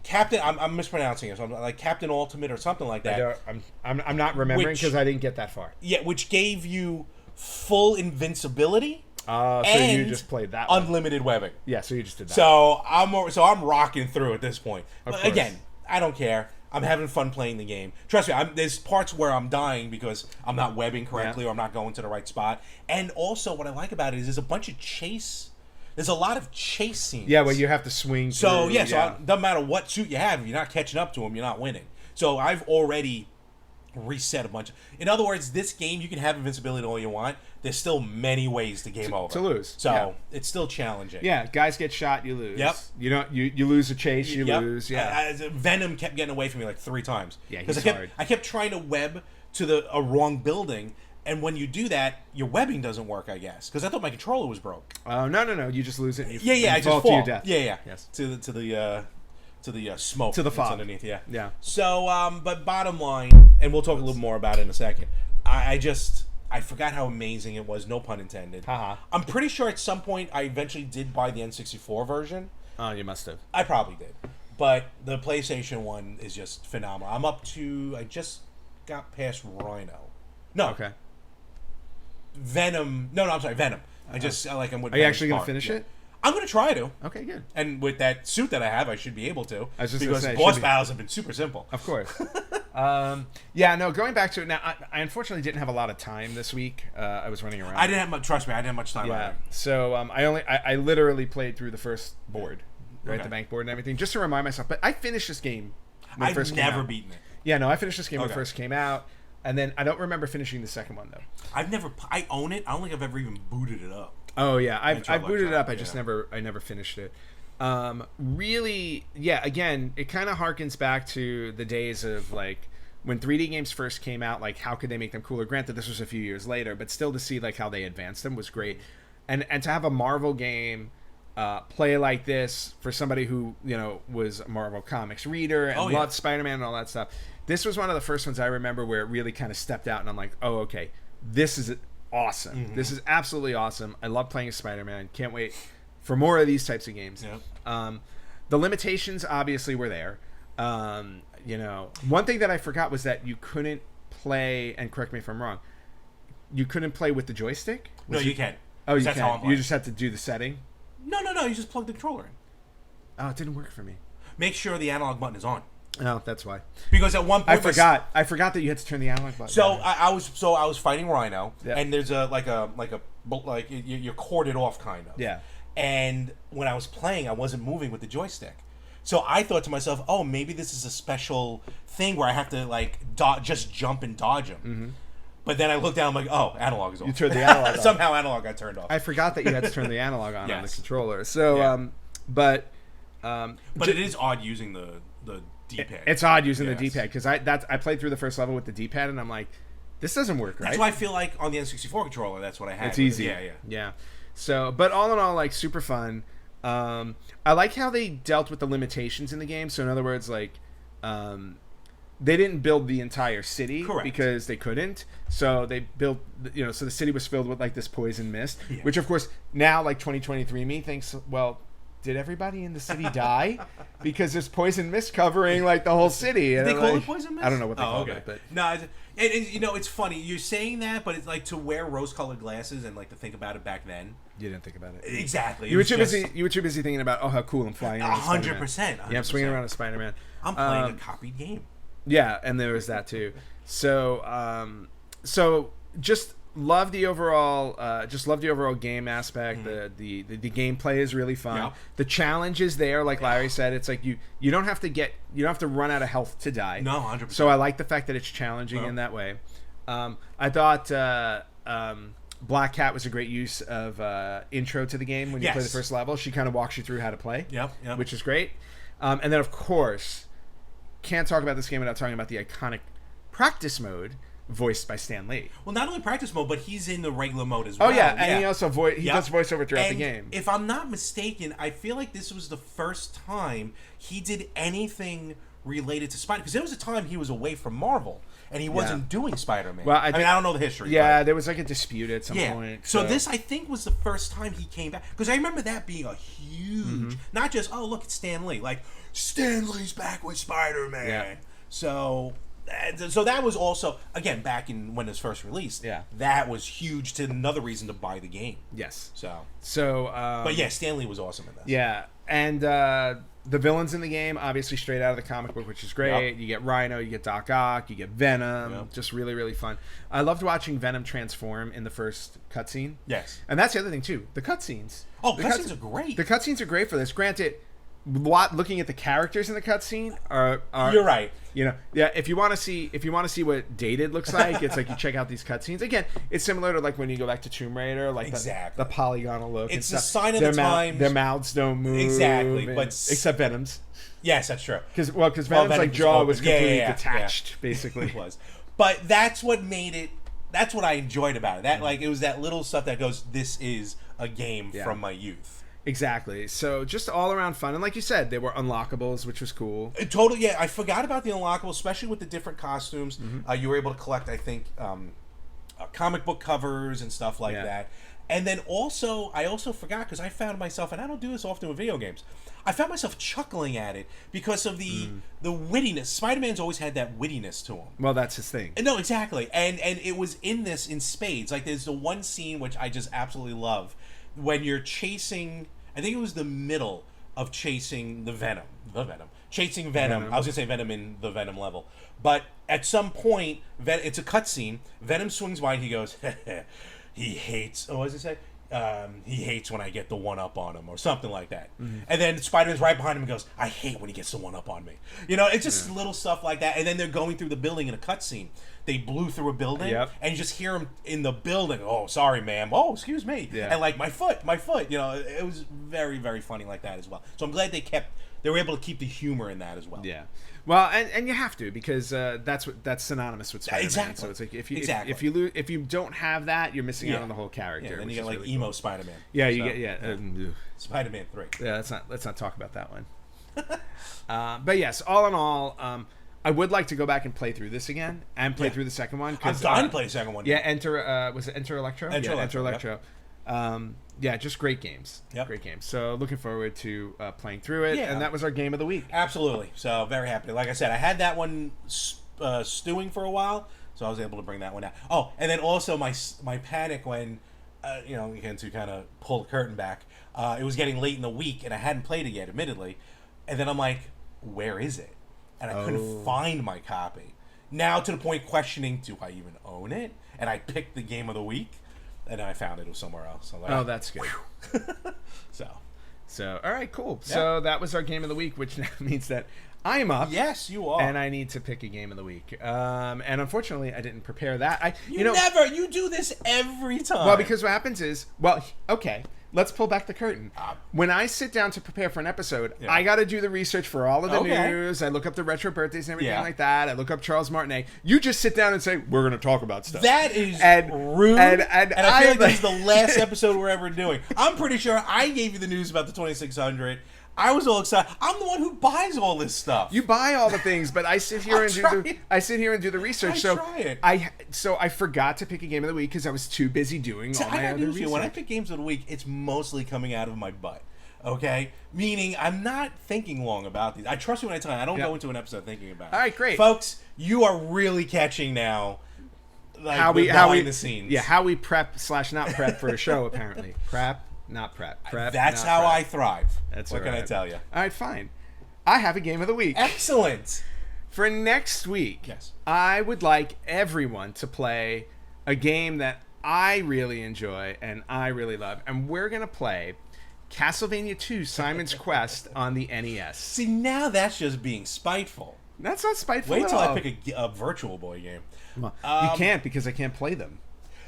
Captain, I'm mispronouncing it. So I'm like Captain Ultimate or something like that. I'm not remembering because I didn't get that far. Yeah, which gave you full invincibility. So and you just played that one. unlimited webbing. Yeah, so you just did that. So I'm rocking through at this point. Of But course. again, I don't care. I'm having fun playing the game. Trust me, there's parts where I'm dying because I'm not webbing correctly or I'm not going to the right spot. And also, what I like about it is there's a bunch of chase. There's a lot of chase scenes. Yeah, well, you have to swing So, through, yeah, so it doesn't matter what suit you have. If you're not catching up to them, you're not winning. So I've already reset a bunch. In other words, this game, you can have invincibility all you want. There's still many ways to game over. to lose. So it's still challenging. Yeah, guys get shot, you lose. Yep. You lose a chase, you lose. Yeah. Venom kept getting away from me like 3 times. Yeah, because he's hard. I kept trying to web to a wrong building, and when you do that, your webbing doesn't work. I guess because I thought my controller was broke. Oh no! You just lose it. And you, Yeah, you I just to your fall. death. Yeah. Yes. To the smoke. To the that's fog. underneath. Yeah. Yeah. So, but bottom line, and we'll talk a little more about it in a second. I forgot how amazing it was. No pun intended. Haha. I'm pretty sure at some point I eventually did buy the N64 version. Oh, you must have. I probably did. But the PlayStation one is just phenomenal. I'm up to... I just got past Rhino. No. Okay. Venom. No, I'm sorry. Venom. I'm with Are you Venom's actually going to part. finish Yeah. it? I'm going to try to. Okay, good. And with that suit that I have, I should be able to. I was just because gonna say, it boss should be- battles have been super simple. Of course. Yeah, no, going back to it now, I unfortunately didn't have a lot of time this week. I was running around. I didn't have much... Trust me, I didn't have much time Yeah. either. So I literally played through the first board, right? Okay. The bank board and everything, just to remind myself. But I finished this game when it I've first came never out. beaten it. Yeah, no, I finished this game when it Okay. first came out. And then I don't remember finishing the second one, though. I own it. I don't think I've ever even booted it up. Oh yeah, I Trouble booted it up. I Electronic, just yeah. never finished it. Really, yeah. Again, it kind of harkens back to the days of like when 3D games first came out. Like, how could they make them cooler? Granted, this was a few years later, but still to see like how they advanced them was great. And to have a Marvel game play like this for somebody who was a Marvel Comics reader and loved Spider-Man and all that stuff. This was one of the first ones I remember where it really kind of stepped out, and I'm like, oh, okay, this is awesome. Mm-hmm. This is absolutely awesome. I love playing Spider-Man. Can't wait for more of these types of games. Yep. The limitations obviously were there. One thing that I forgot was that you couldn't play, and correct me if I'm wrong, you couldn't play with the joystick? No, you can. Oh, you That's how I'm can. You playing. just had to do the setting? No. You just plug the controller in. Oh, it didn't work for me. Make sure the analog button is on. Oh, that's why. Because at one point I forgot that you had to turn the analog button. So on. I was fighting Rhino, Yeah. and there's you're corded off kind of. Yeah. And when I was playing, I wasn't moving with the joystick. So I thought to myself, oh, maybe this is a special thing where I have to just jump and dodge him. Mm-hmm. But then I looked down, I'm like, oh, analog is on. You turned the analog on. Somehow analog got turned off. I forgot that you had to turn the analog on the Yes. controller. So, Yeah. But it is odd using the D-pad. It's odd using the Yes. D-pad because I played through the first level with the D-pad and I'm like, this doesn't work right. That's why I feel like on the N64 controller, that's what I had. It's easy. Yeah. So, but all in all, like, super fun. I like how they dealt with the limitations in the game. So in other words, like, they didn't build the entire city. Correct. Because they couldn't. So they built, so the city was filled with like this poison mist, which of course now, like, 2023 me thinks, well, did everybody in the city die? Because there's poison mist covering like the whole city. Did and they call like, it poison mist? I don't know what they call it, but no, it's funny you're saying that, but it's like to wear rose-colored glasses and like to think about it back then. You didn't think about it. Exactly. You were too busy thinking about how cool I'm flying around. 100%. Yeah, I'm swinging around a Spider-Man. I'm playing a copied game. Yeah, and there was that too. So, just love the overall game aspect. The gameplay is really fun. Yeah. The challenge is there, like Larry said. It's like you don't have to run out of health to die. No, 100%. So I like the fact that it's challenging in that way. I thought Black Cat was a great use of intro to the game when you play the first level. She kind of walks you through how to play. Yep. Which is great. And then of course, can't talk about this game without talking about the iconic practice mode voiced by Stan Lee. Well, not only practice mode, but he's in the regular mode as well. Oh yeah, and he also does voiceover throughout the game. If I'm not mistaken, I feel like this was the first time he did anything related to Spider, because there was a time he was away from Marvel and he wasn't doing Spider-Man. Well, I mean, I don't know the history. Yeah, there was like a dispute at some point. So this, I think, was the first time he came back, because I remember that being a huge, not just, oh look, it's Stan Lee, like Stan Lee's back with Spider-Man. Yeah. So that was also, again, back in when it was first released. Yeah, that was huge. To another reason to buy the game. Yes. But yeah, Stan Lee was awesome in this. Yeah, and the villains in the game, obviously straight out of the comic book, which is great. Yep. You get Rhino, you get Doc Ock, you get Venom. Yep. Just really, really fun. I loved watching Venom transform in the first cutscene. Yes. And that's the other thing, too. The cutscenes. Oh, cutscenes are great. The cutscenes are great for this. Granted, looking at the characters in the cutscene are you're right. If you want to see what dated looks like, it's like you check out these cutscenes. Again, it's similar to like when you go back to Tomb Raider, like the polygonal look. It's a sign of the times. Their mouths don't move exactly, but except Venom's. Yes, that's true. Because Venom's like jaw was completely detached, basically. It was, but that's what made it. That's what I enjoyed about it. That like it was that little stuff that goes, this is a game from my youth. Exactly. So just all around fun, and like you said, there were unlockables, which was cool. Totally. Yeah, I forgot about the unlockables, especially with the different costumes. You were able to collect, I think, comic book covers and stuff like that. And then also, I also forgot, because I found myself, and I don't do this often with video games, I found myself chuckling at it because of the wittiness. Spider-Man's always had that wittiness to him. Well, that's his thing. No, exactly. And it was in this in spades. Like, there's the one scene which I just absolutely love, when you're chasing, I think it was the middle of chasing chasing Venom. I was gonna say Venom in the Venom level, but at some point, it's a cutscene. Venom swings by and he goes, he hates. Oh, what does it say? He hates when I get the one up on him, or something like that. And then Spider-Man's right behind him and goes, I hate when he gets the one up on me. It's just little stuff like that. And then they're going through the building in a cutscene. They blew through a building, and you just hear him in the building. Oh, sorry, ma'am. Oh, excuse me. Yeah. And like my foot. It was very, very funny like that as well. So I'm glad they were able to keep the humor in that as well. Yeah. Well, and you have to, because that's synonymous with Spider-Man. Exactly. So it's like if you don't have that, you're missing out on the whole character. Yeah, then you get like really emo cool. Spider-Man. Yeah, you get Spider-Man 3. Yeah, let's not talk about that one. But yes, all in all, I would like to go back and play through this again and play through the second one. I'm dying to play the second one. Yeah, was it Enter Electro? Enter Electro. Yep. Just great games. Yep. Great games. So looking forward to playing through it. Yeah. And that was our game of the week. Absolutely. So very happy. Like I said, I had that one stewing for a while, so I was able to bring that one out. Oh, and then also my panic when, again, to kind of pull the curtain back, it was getting late in the week and I hadn't played it yet, admittedly. And then I'm like, where is it? And I couldn't find my copy. Now to the point questioning, do I even own it? And I picked the game of the week. And then I found it was somewhere else. So like, that's good. So all right, cool. Yeah. So that was our game of the week, which now means that I'm up. Yes, you are. And I need to pick a game of the week. And unfortunately, I didn't prepare that. You do this every time. Well, because what happens is, okay, let's pull back the curtain. When I sit down to prepare for an episode, Yeah. I got to do the research for all of the Okay. news. I look up the retro birthdays and everything Yeah. like that. I look up Charles Martinet. You just sit down and say, we're going to talk about stuff. That is And- rude, and I feel like I- this is the last episode we're ever doing. I'm pretty sure I gave you the news about the 2600. I was all excited. I'm the one who buys all this stuff. You buy all the things, but I sit here I sit here and do the research. try it. So I forgot to pick a game of the week because I was too busy doing all I my got other news for you. research. When I pick games of the week, it's mostly coming out of my butt. Okay? Meaning, I'm not thinking long about these. I trust you when I tell you. I don't Yeah. go into an episode thinking about it. All right, great. Folks, you are really catching now like, how we behind the scenes. Yeah, how we prep / not prep for a show apparently. Prep, not prep. Prep. That's not how prep. I thrive. That's what all can I right. tell you? All right, fine. I have a game of the week. Excellent. For next week, Yes. I would like everyone to play a game that I really enjoy and I really love. And we're going to play Castlevania 2 Simon's Quest on the NES. See, now that's just being spiteful. That's not spiteful Wait at till all. I pick a Virtual Boy game. You can't because I can't play them.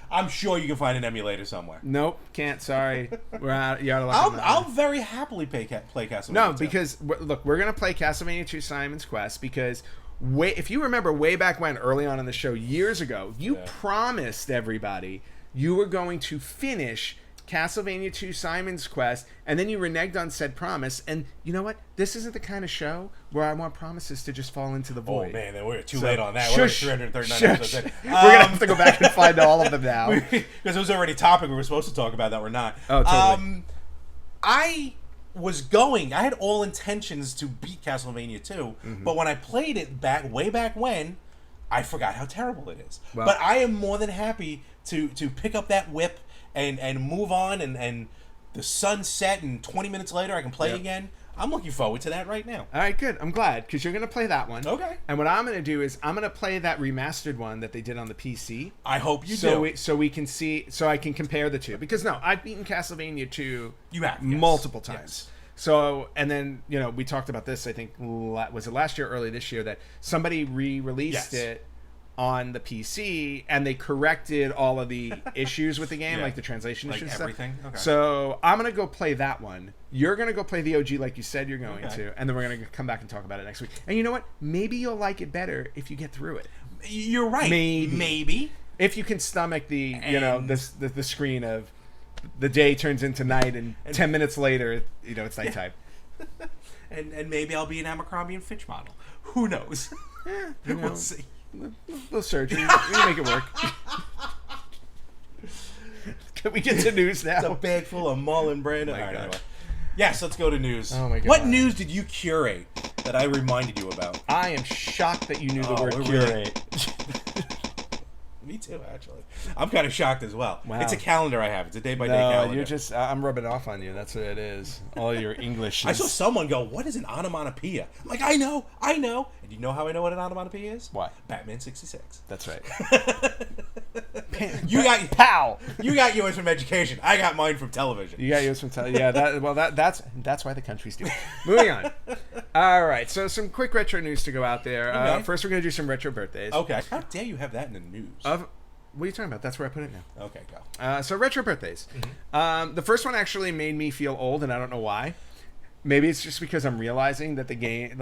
I'm sure you can find an emulator somewhere. Nope, can't. Sorry. We're out. You're out of luck. on that I'll one. very happily play Castlevania. No, 2. because look, we're gonna play Castlevania 2 Simon's Quest because if you remember way back when, early on in the show, years ago, you promised everybody you were going to finish Castlevania 2 Simon's Quest, and then you reneged on said promise. And you know what? This isn't the kind of show where I want promises to just fall into the Oh void. man, then we're too So, late on that. shush, We're at 339 shush. episodes in. We're gonna have to go back and find all of them now. Because it was already a topic we were supposed to talk about that we're not. Oh, totally. I had all intentions to beat Castlevania 2, Mm-hmm. but when I played it way back when, I forgot how terrible it is. Well- But I am more than happy to pick up that whip and move on, and the sun set, and 20 minutes later I can play Yep. again. I'm looking forward to that right now. All right, good. I'm glad because you're going to play that one. Okay. And what I'm going to do is I'm going to play that remastered one that they did on the PC. I hope you so do. so we can see, so I can compare the two. Because no, I've beaten Castlevania 2 You have, yes. multiple times. Yes. So, and then, we talked about this, I think, was it last year or early this year, that somebody re-released Yes. it on the PC and they corrected all of the issues with the game, Yeah. like the translation Like issues and everything? stuff. Okay. So I'm going to go play that one. You're going to go play the OG like you said you're going Okay. to, and then we're going to come back and talk about it next week. And you know what? Maybe you'll like it better if you get through it. You're right. Maybe. Maybe. If you can stomach the, And- the screen of the day turns into night and 10 minutes later, it's nighttime. And maybe I'll be an Abercrombie and Fitch model. Who knows? We'll see. Little surgery. We can make it work. Can we get to news now? It's a bag full of Mullen Brandon. Oh my All right, God. anyway. Yes, let's go to news. Oh my God. What news did you curate that I reminded you about? I am shocked that you knew the word we're curate. Me too, actually. I'm kind of shocked as well. Wow. It's a calendar I have. It's a day-by-day No, calendar. you're just, I'm rubbing off on you. That's what it is. All your English I is... saw someone go, what is an onomatopoeia? I'm like, I know. And you know how I know what an onomatopoeia is? What? Batman 66. That's right. You got Pow! you got yours from education. I got mine from television. You got yours from yeah. That's why the country's doing. Moving on. All right. So some quick retro news to go out there. Okay. First, we're gonna do some retro birthdays. Okay. How dare you have that in the news? What are you talking about? That's where I put it now. Okay, go. So retro birthdays. Mm-hmm. The first one actually made me feel old, and I don't know why. Maybe it's just because I'm realizing that the game,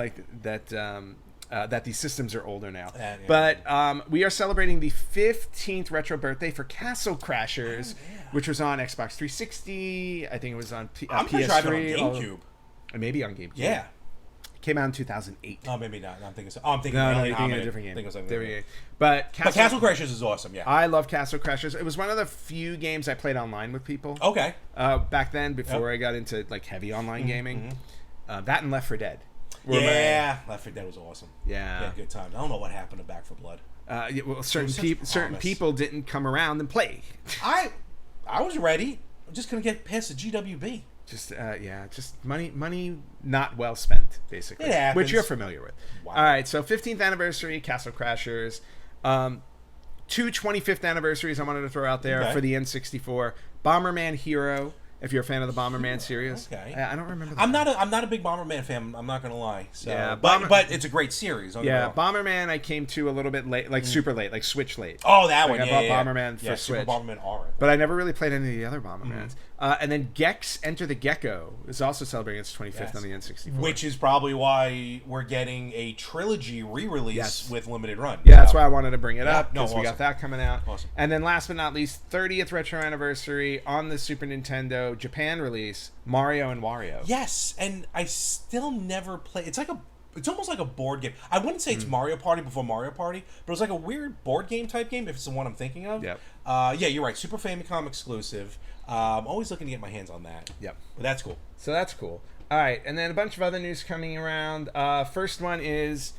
that these systems are older now. Yeah. But we are celebrating the 15th retro birthday for Castle Crashers, which was on Xbox 360. I think it was on I'm PS3. pretty sure I have it on GameCube. Maybe on GameCube. Yeah. Came out in 2008. Oh, maybe not. I'm thinking so. Oh, I'm thinking No, Alien you're thinking of Hominid. a different game. Think of something There we different. go. But Castle Crashers is awesome, yeah. I love Castle Crashers. It was one of the few games I played online with people. Okay. Back then, before I got into like heavy online gaming. That and Left 4 Dead. Yeah. Left 4 Dead was awesome. Yeah. We had good times. I don't know what happened to Back 4 Blood. Certain promise. people didn't come around and play. I was ready. I just couldn't get past the GWB. Just money not well spent, basically. It happens. Which you're familiar with. Wow. All right, so 15th anniversary, Castle Crashers. Two 25th anniversaries I wanted to throw out there Okay. for the N64. Bomberman Hero, if you're a fan of the Bomberman series. Okay. I don't remember. I'm not a big Bomberman fan. I'm not gonna lie. So, Yeah, but it's a great series. don't get me Yeah, wrong. Bomberman I came to a little bit late, like super late, like Switch late. Oh, that Like, one. I Yeah, bought yeah. Bomberman for yeah, Switch. Super Bomberman Orange. But I never really played any of the other Bombermans. And then Gex Enter the Gecko is also celebrating its 25th on the N64. Which is probably why we're getting a trilogy re-release with limited run. Yeah, that's why I wanted to bring it up, because awesome. we got that coming out. Awesome. And then last but not least, 30th retro anniversary on the Super Nintendo Japan release, Mario and Wario. Yes, and I still never play. It's almost like a board game. I wouldn't say it's Mario Party before Mario Party, but it was like a weird board game type game, if it's the one I'm thinking of. Yep. Yeah, you're right. Super Famicom exclusive. I'm always looking to get my hands on that. Yep. But that's cool. So that's cool. All right, and then a bunch of other news coming around. First one is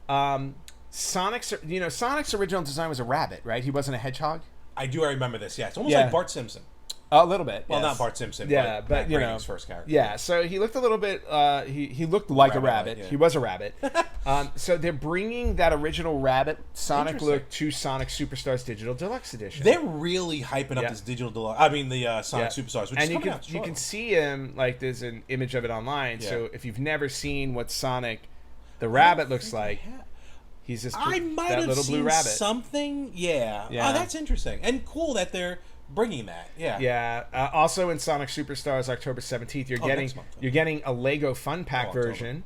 Sonic's. Sonic's original design was a rabbit, right? He wasn't a hedgehog. I do remember this. Yeah, it's almost like Bart Simpson. A little bit. Well, yes. not Bart Simpson. Yeah, but Matt Groening's first character. Yeah, so he looked a little bit. He looked like a rabbit. Yeah. He was a rabbit. So they're bringing that original rabbit Sonic look to Sonic Superstars Digital Deluxe Edition. They're really hyping up this Digital Deluxe. I mean, the Sonic Superstars, which and is coming out you can see him, like, there's an image of it online. Yeah. So if you've never seen what Sonic the rabbit looks like, he's this I might that have little seen blue rabbit. something. Yeah. Oh, that's interesting and cool that they're bringing that. Yeah. Yeah. Also in Sonic Superstars October 17th, you're getting a Lego Fun Pack version.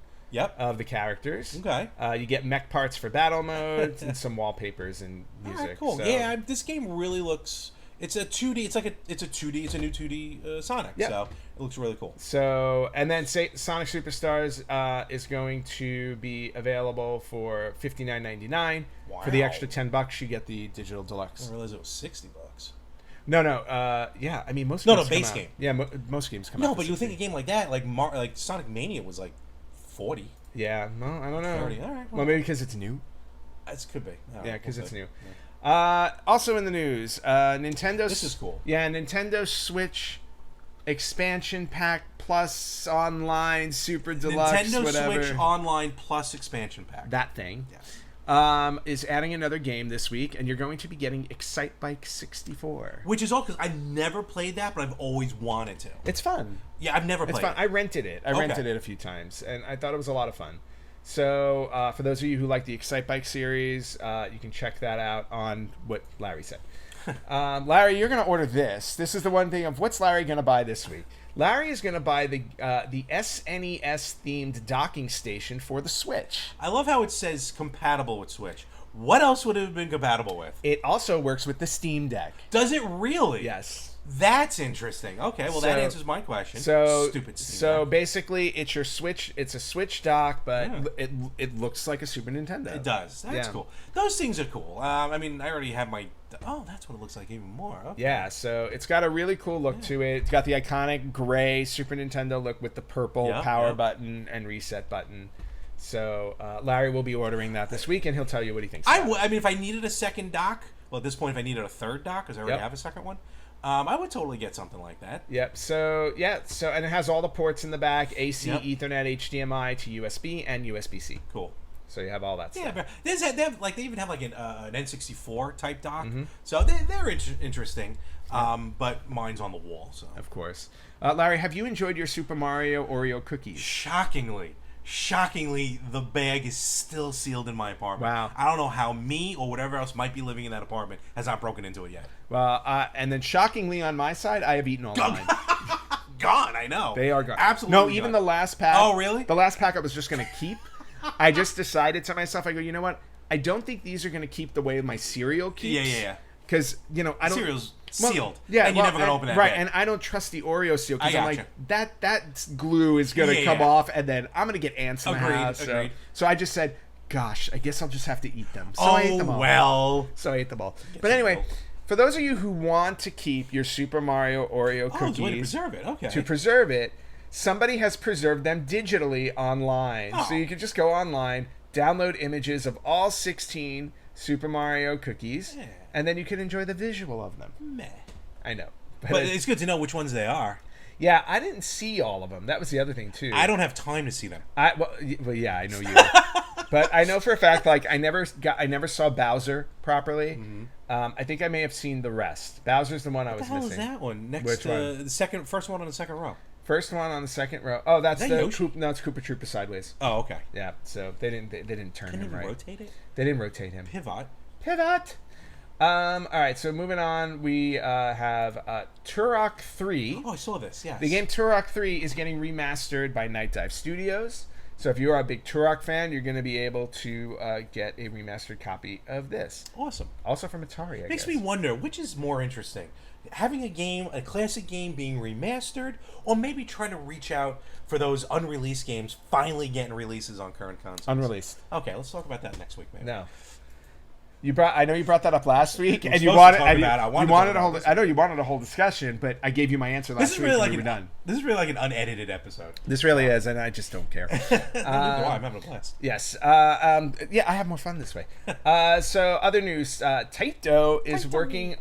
Of the characters. Okay. You get mech parts for battle modes and some wallpapers and music. All right, cool. So, yeah, this game really looks. It's a 2D. It's a 2D. It's a new 2D Sonic. Yeah. So it looks really cool. So and then Sonic Superstars is going to be available for $59.99. Wow. For the extra $10, you get the digital deluxe. I didn't realize it was $60. No. Yeah, I mean most. Games base come game. Out. Yeah, most games come out. No, for but you 60. think a game like that, like Sonic Mania, was like 40. Yeah, no, I don't know. 30. All right. Well, maybe because it's new. This could be. Yeah, because it's new. Yeah. Also in the news, Nintendo. This is cool. Yeah, Nintendo Switch expansion pack plus online super deluxe Nintendo whatever. Switch Online Plus expansion pack. That thing. Yes. Is adding another game this week, and you're going to be getting Excite Bike 64. Which is all because I never played that, but I've always wanted to. It's fun. Yeah, I've never played It's fun. it. I rented it. I rented it a few times, and I thought it was a lot of fun. So, for those of you who like the Excite Bike series, you can check that out on what Larry said. Larry, you're going to order this. This is the one thing of what's Larry going to buy this week. Larry is going to buy the SNES themed docking station for the Switch. I love how it says compatible with Switch. What else would it have been compatible with? It also works with the Steam Deck. Does it really? Yes. That's interesting. Okay, well, that answers my question. Stupid Steam Deck. Basically, it's your Switch. It's a Switch dock, but it looks like a Super Nintendo. It does. That's cool. Those things are cool. I mean, I already have my... Oh, that's what it looks like even more. Okay. Yeah, so it's got a really cool look to it. It's got the iconic gray Super Nintendo look with the purple power button and reset button. So Larry will be ordering that this week, and he'll tell you what he thinks. I mean, if I needed a second dock, well, at this point, if I needed a third dock, because I already have a second one, I would totally get something like that. Yep. So and it has all the ports in the back: AC, Ethernet, HDMI to USB, and USB-C. Cool. So you have all that stuff. Yeah, they even have like an N64 type dock. So they're interesting. But mine's on the wall. So of course, Larry, have you enjoyed your Super Mario Oreo cookies? Shockingly, the bag is still sealed in my apartment. Wow. I don't know how me or whatever else might be living in that apartment has not broken into it yet. Well, and then shockingly on my side, I have eaten all mine. Gone, I know. They are gone. Absolutely. No, even the last pack. Oh, really? The last pack I was just going to keep. I just decided to myself, I go, you know what? I don't think these are going to keep the way my cereal keeps. Yeah. Because, I don't... Cereal's sealed. Yeah, and you're never going to open that right, bag. and I don't trust the Oreo seal because I I'm gotcha. like, that glue is going to come off, and then I'm going to get ants in the house. Agreed. So I just said, gosh, I guess I'll just have to eat them. So I ate them all. Well. So I ate them all. But anyway, for those of you who want to keep your Super Mario Oreo cookies... Oh, way to preserve it. Okay. To preserve it, somebody has preserved them digitally online. So you can just go online, download images of all 16 Super Mario cookies, and then you can enjoy the visual of them. Meh. I know. But it's good to know which ones they are. Yeah, I didn't see all of them. That was the other thing, too. I don't have time to see them. Well, yeah, I know you. But I know for a fact, like, I never saw Bowser properly. I think I may have seen the rest. Bowser's the one I was missing. What the hell is that one? Which one? The first one on the second row. First one on the second row. Oh, that's that the Yoshi? No, it's Koopa Troopa sideways. Oh, okay. Yeah, so they didn't turn Couldn't him even right. rotate it? They didn't rotate him. Pivot. All right, so moving on, we have Turok 3. Oh, I saw this. Yes. The game Turok 3 is getting remastered by Night Dive Studios. So if you are a big Turok fan, you're going to be able to get a remastered copy of this. Awesome. Also from Atari, I Makes guess. me wonder which is more interesting, having a classic game being remastered, or maybe trying to reach out for those unreleased games finally getting releases on current consoles. Unreleased. Okay, let's talk about that next week, maybe. No. I know you brought that up last week, and you supposed to wanted, talk and about it. I wanted you to wanted talk a whole. about this I know you wanted a whole discussion, but I gave you my answer last This is week. really like and we were done. This is really like an unedited episode. This really is, and I just don't care. I'm having a blast. Yes. Yeah, I have more fun this way. So, other news. Taito is working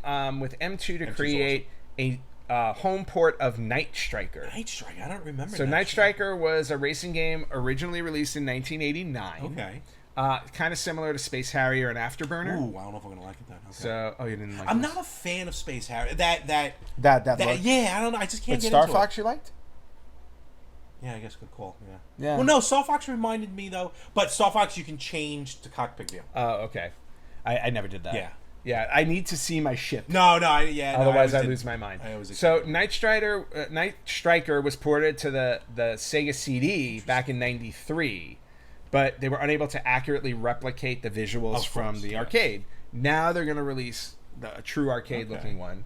with M2 to create a home port of Night Striker. Night Striker. I don't remember. So, Night Striker was a racing game originally released in 1989. Okay. Kind of similar to Space Harrier and Afterburner. Ooh, I don't know if I'm gonna like it then. Okay. So, you didn't like I'm this? not a fan of Space Harrier. That look. yeah, I don't know. I just can't But get Star into Fox it. you liked? Yeah, I guess good call. Yeah. Yeah. Well, no, Star Fox reminded me though. But Star Fox you can change to cockpit view. Oh, okay. I never did that. Yeah. Yeah, I need to see my ship. No, Otherwise, I did. lose my mind. I always So, did. Night Striker was ported to the Sega CD back in '93, but they were unable to accurately replicate the visuals from the arcade. Now they're going to release a true arcade-looking one.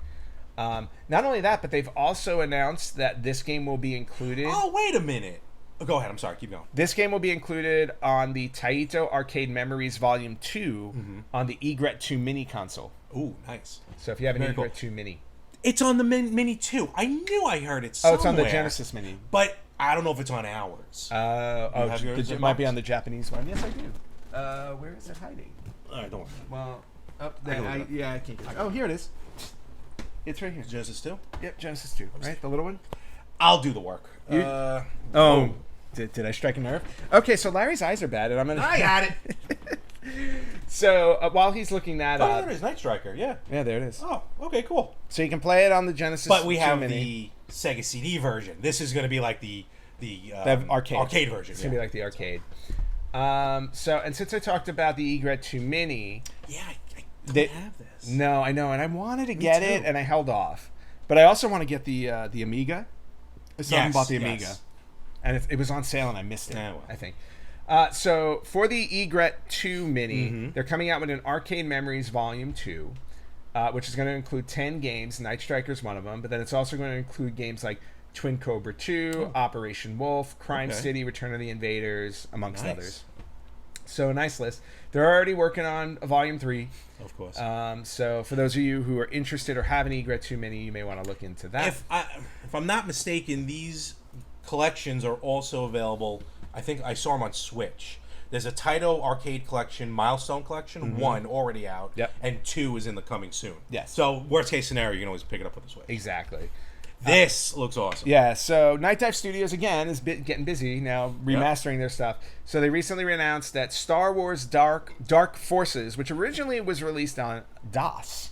Not only that, but they've also announced that this game will be included. Oh, wait a minute. Oh, go ahead. I'm sorry. Keep going. This game will be included on the Taito Arcade Memories Volume 2 on the Egret 2 Mini console. Ooh, nice. So if you have an Very Egret cool. 2 Mini. It's on the Mini too. I knew I heard it somewhere. Oh, it's on the Genesis Mini. But I don't know if it's on ours. have yours it in might be box? on the Japanese one. Yes, I do. Where is it hiding? All right, don't worry. Well, up can there. look it I can't get it. Oh, here it is. It's right here. Genesis 2? Yep, Genesis 2, right? The little one? I'll do the work. Oh. Did I strike a nerve? Okay, so Larry's eyes are bad, and I'm gonna. I got it. So while he's looking that Oh, up, there it is. Night Striker. Yeah. yeah, there it is. Oh, okay, cool. So you can play it on the Genesis. But we 2 have Mini. the Sega CD version. This is going to be like the arcade version. It's gonna be like the arcade. And since I talked about the Egret 2 Mini, Yeah, I They- don't have this. no, I know, and I wanted to get it, too. and I held off. But I also want to get the Amiga. I still haven't bought the Amiga, yes. and it was on sale, and I missed it. Yeah, well. I think. So for the Egret 2 Mini, Mm-hmm. they're coming out with an Arcade Memories Volume 2, which is going to include 10 games. Night Striker's one of them, but then it's also going to include games like Twin Cobra 2, Operation Wolf, Crime Okay. City, Return of the Invaders, amongst Nice. others. So a nice list. They're already working on a Volume 3. Of course. So for those of you who are interested or have an Egret 2 Mini, you may want to look into that. if I'm not mistaken, these collections are also available. I think I saw them on Switch. There's a Taito Arcade Collection, Milestone Collection, 1 already out, Yep. and 2 is in the coming soon. Yes. So worst case scenario, you can always pick it up with the Switch. Exactly. This looks awesome. Yeah, so Night Dive Studios, again, is getting busy now remastering their stuff. So they recently announced that Star Wars Dark Forces, which originally was released on DOS.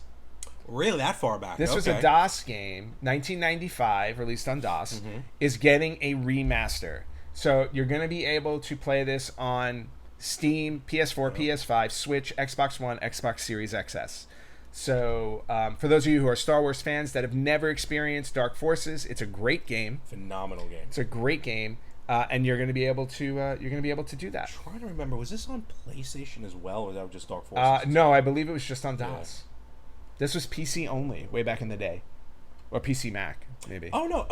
Really, that far back? This was a DOS game, 1995, released on DOS, is getting a remaster. So you're going to be able to play this on Steam, PS4, PS5, Switch, Xbox One, Xbox Series XS. So for those of you who are Star Wars fans that have never experienced Dark Forces, it's a great game. Phenomenal game. It's a great game, and you're going to be able to do that. I'm trying to remember, was this on PlayStation as well, or was that just Dark Forces? No, I believe it was just on DOS. This was PC only way back in the day, or PC Mac maybe. Oh no,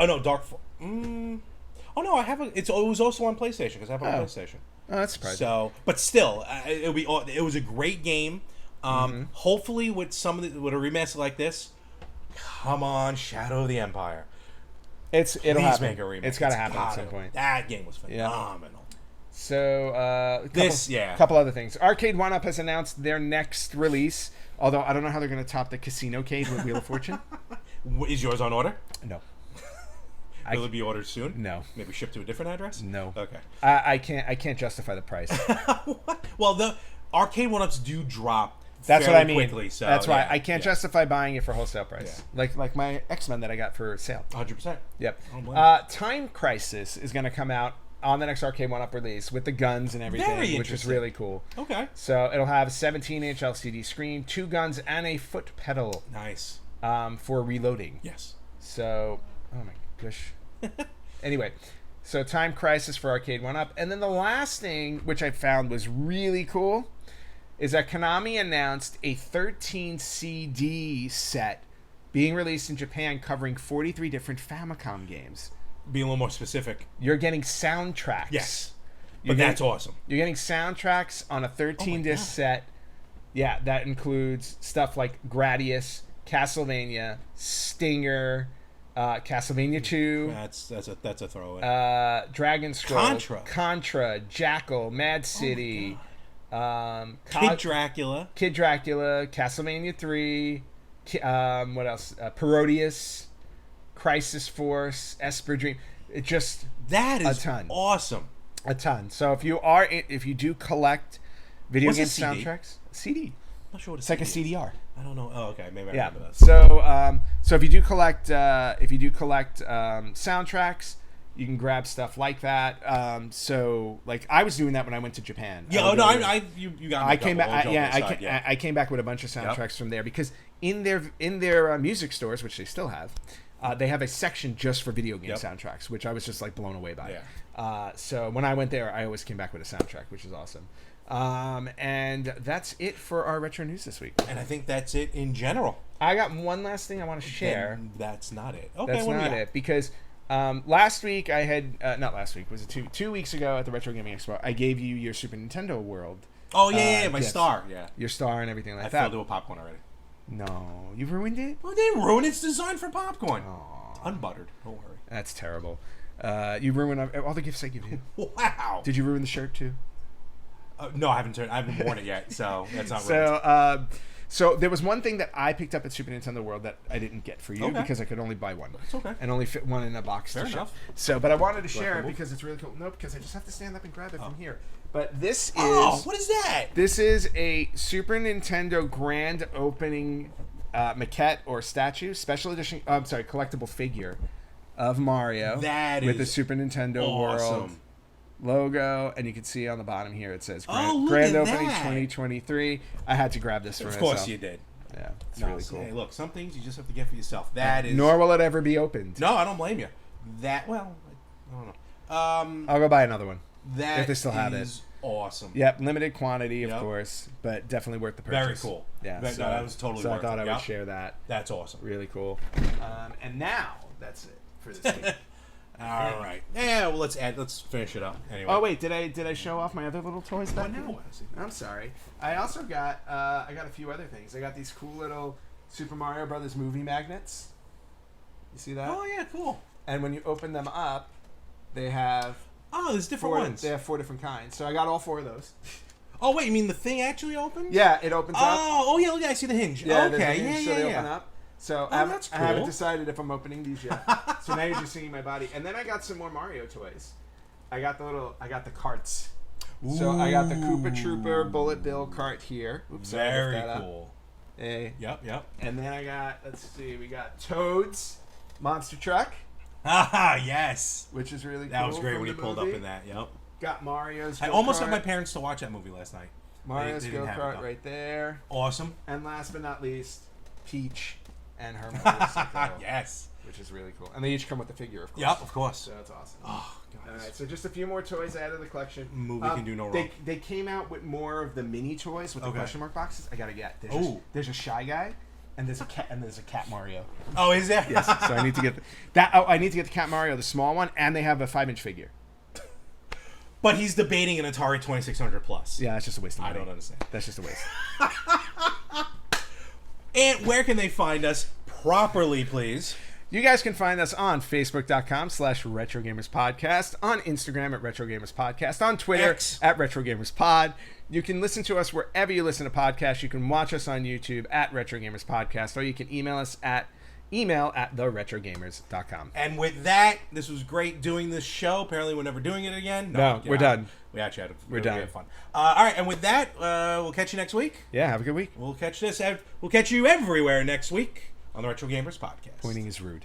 Oh no, I have a. It was also on PlayStation because I have it on PlayStation. Oh, that's surprising. So, but still, it was a great game. Hopefully, with with a remaster like this, come on, Shadow of the Empire. It'll Please happen. make a remake. It's got to happen at some point. That game was phenomenal. So, a couple other things. Arcade One Up has announced their next release. Although I don't know how they're going to top the Casino Cade with Wheel of Fortune. Is yours on order? No. Will it be ordered soon? No. Maybe shipped to a different address? No. Okay. I can't justify the price. Well, the Arcade One-Ups do drop. That's what I mean. Quickly, so that's why I can't justify buying it for wholesale price. Yeah. Like my X-Men that I got for sale. 100%. Yep. don't blame Time Crisis is going to come out on the next Arcade 1-Up release with the guns and everything, Very which is interesting. really cool. Okay. So it'll have a 17-inch LCD screen, 2 guns, and a foot pedal Nice. for reloading. Yes. So, oh my gosh. Anyway, so Time Crisis for Arcade 1-Up. And then the last thing, which I found was really cool, is that Konami announced a 13 CD set being released in Japan covering 43 different Famicom games. Be a little more specific. You're getting soundtracks. Yes. You're But that's awesome. You're getting soundtracks on a 13-disc God. set. Yeah, that includes stuff like Gradius, Castlevania, Stinger, Castlevania 2, That's a throwaway. Dragon Scroll, Contra. Jackal, Mad City, Kid Dracula. Kid Dracula, Castlevania 3, what else? Parodius, Crisis Force, Esper Dream. It just That is a ton. awesome. A ton. So if you do collect video What's a game CD? soundtracks, CD. I'm not sure what It's like a is. CDR. I don't know. Oh, okay. Maybe I Yeah. remember that. So if you do collect soundtracks, you can grab stuff like that. So like I was doing that when I went to Japan. Yeah. You got me. I came back. Yeah. I came back with a bunch of soundtracks from there because in their music stores, which they still have, they have a section just for video game soundtracks, which I was just like blown away by. Yeah. So when I went there, I always came back with a soundtrack, which is awesome. And that's it for our retro news this week. And I think that's it in general. I got one last thing I want to share. Then that's not it. Okay. That's what do we not got? it because last week I had not last week, was it 2 weeks ago at the Retro Gaming Expo? I gave you your Super Nintendo World. Oh yeah, my gifts. star. Yeah. Your star and everything like I that. filled it with popcorn already. No, you ruined it. Well, they didn't ruin its design for popcorn. Aw, Unbuttered. Don't worry. that's terrible. You ruined all the gifts I give you. Wow. Did you ruin the shirt too? No, I haven't worn it yet, so that's not ruined. So there was one thing that I picked up at Super Nintendo World that I didn't get for you Okay. because I could only buy one. It's okay. And only fit one in a box Fair to ship. enough. So, but I wanted to share it move? because it's really cool. No, because I just have to stand up and grab it from here. But this is... Oh, what is that? This is a Super Nintendo grand opening maquette or statue, special edition, collectible figure of Mario. That with the is Super Nintendo World awesome. logo, and you can see on the bottom here it says look Grand at Opening that. 2023. I had to grab this for Of myself. course you did. Yeah, it's No, really cool. Hey, look, some things you just have to get for yourself. That is. Nor will it ever be opened. No, I don't blame you. That I don't know. I'll go buy another one. That If they still have it. is awesome. Yep, limited quantity, of Yep. course, but definitely worth the purchase. Very cool. Yeah, No, that was totally So I worth thought it. I would Yep. share that. That's awesome. Really cool. And now that's it for this week. All right. Yeah. Well, let's finish it up anyway. Oh wait, did I show off my other little toys back Well, there? no. I'm sorry. I also got I got a few other things. I got these cool little Super Mario Brothers movie magnets. You see that? Oh yeah, cool. And when you open them up, they have Oh, there's different ones. They have 4 different kinds. So I got all 4 of those. Oh wait, you mean the thing actually opens? Yeah, it opens up. Oh yeah, look, I see the hinge. Yeah, there's a okay, hinge, yeah, so they yeah. open up. So that's I haven't cool. decided if I'm opening these yet. So now you're just seeing my body. And then I got some more Mario toys. I got the carts. So I got the Koopa Trooper Bullet Bill cart here. Oops, sorry, I left Very that up. cool. Hey. Yep. And then I got, we got Toad's Monster Truck, Ah, yes. which is really cool. That was great from when you the pulled movie. up in that. Yep. Got Mario's I go-kart. almost got my parents to watch that movie last night. Mario's They didn't have it, go-kart though. right there. Awesome. And last but not least, Peach and her motorcycle. Yes. Which is really cool. And they each come with the figure, of course. Yep, of course. So that's awesome. Oh, All God. right, so just a few more toys added to the collection. Movie can do no wrong. They came out with more of the mini toys with the Okay. question mark boxes. I gotta get. Ooh. There's a Shy Guy, and there's a cat Mario. Oh, is there? Yes. So I need to get that. Oh, I need to get the Cat Mario, the small one, and they have a 5-inch figure. But he's debating an Atari 2600 plus. Yeah, that's just a waste of I money. don't understand. That's just a waste. And where can they find us properly, please? You guys can find us on Facebook.com/RetroGamersPodcast, on Instagram at RetroGamersPodcast, on Twitter X. at RetroGamersPod. You can listen to us wherever you listen to podcasts. You can watch us on YouTube at RetroGamersPodcast, or you can email us at email@theretrogamers.com. And with that, this was great doing this show. Apparently, we're never doing it again. No, we're done. We actually had We're done. had fun. All right, and with that, we'll catch you next week. Yeah, have a good week. We'll catch you everywhere next week on the Retro Gamers Podcast. Pointing is rude.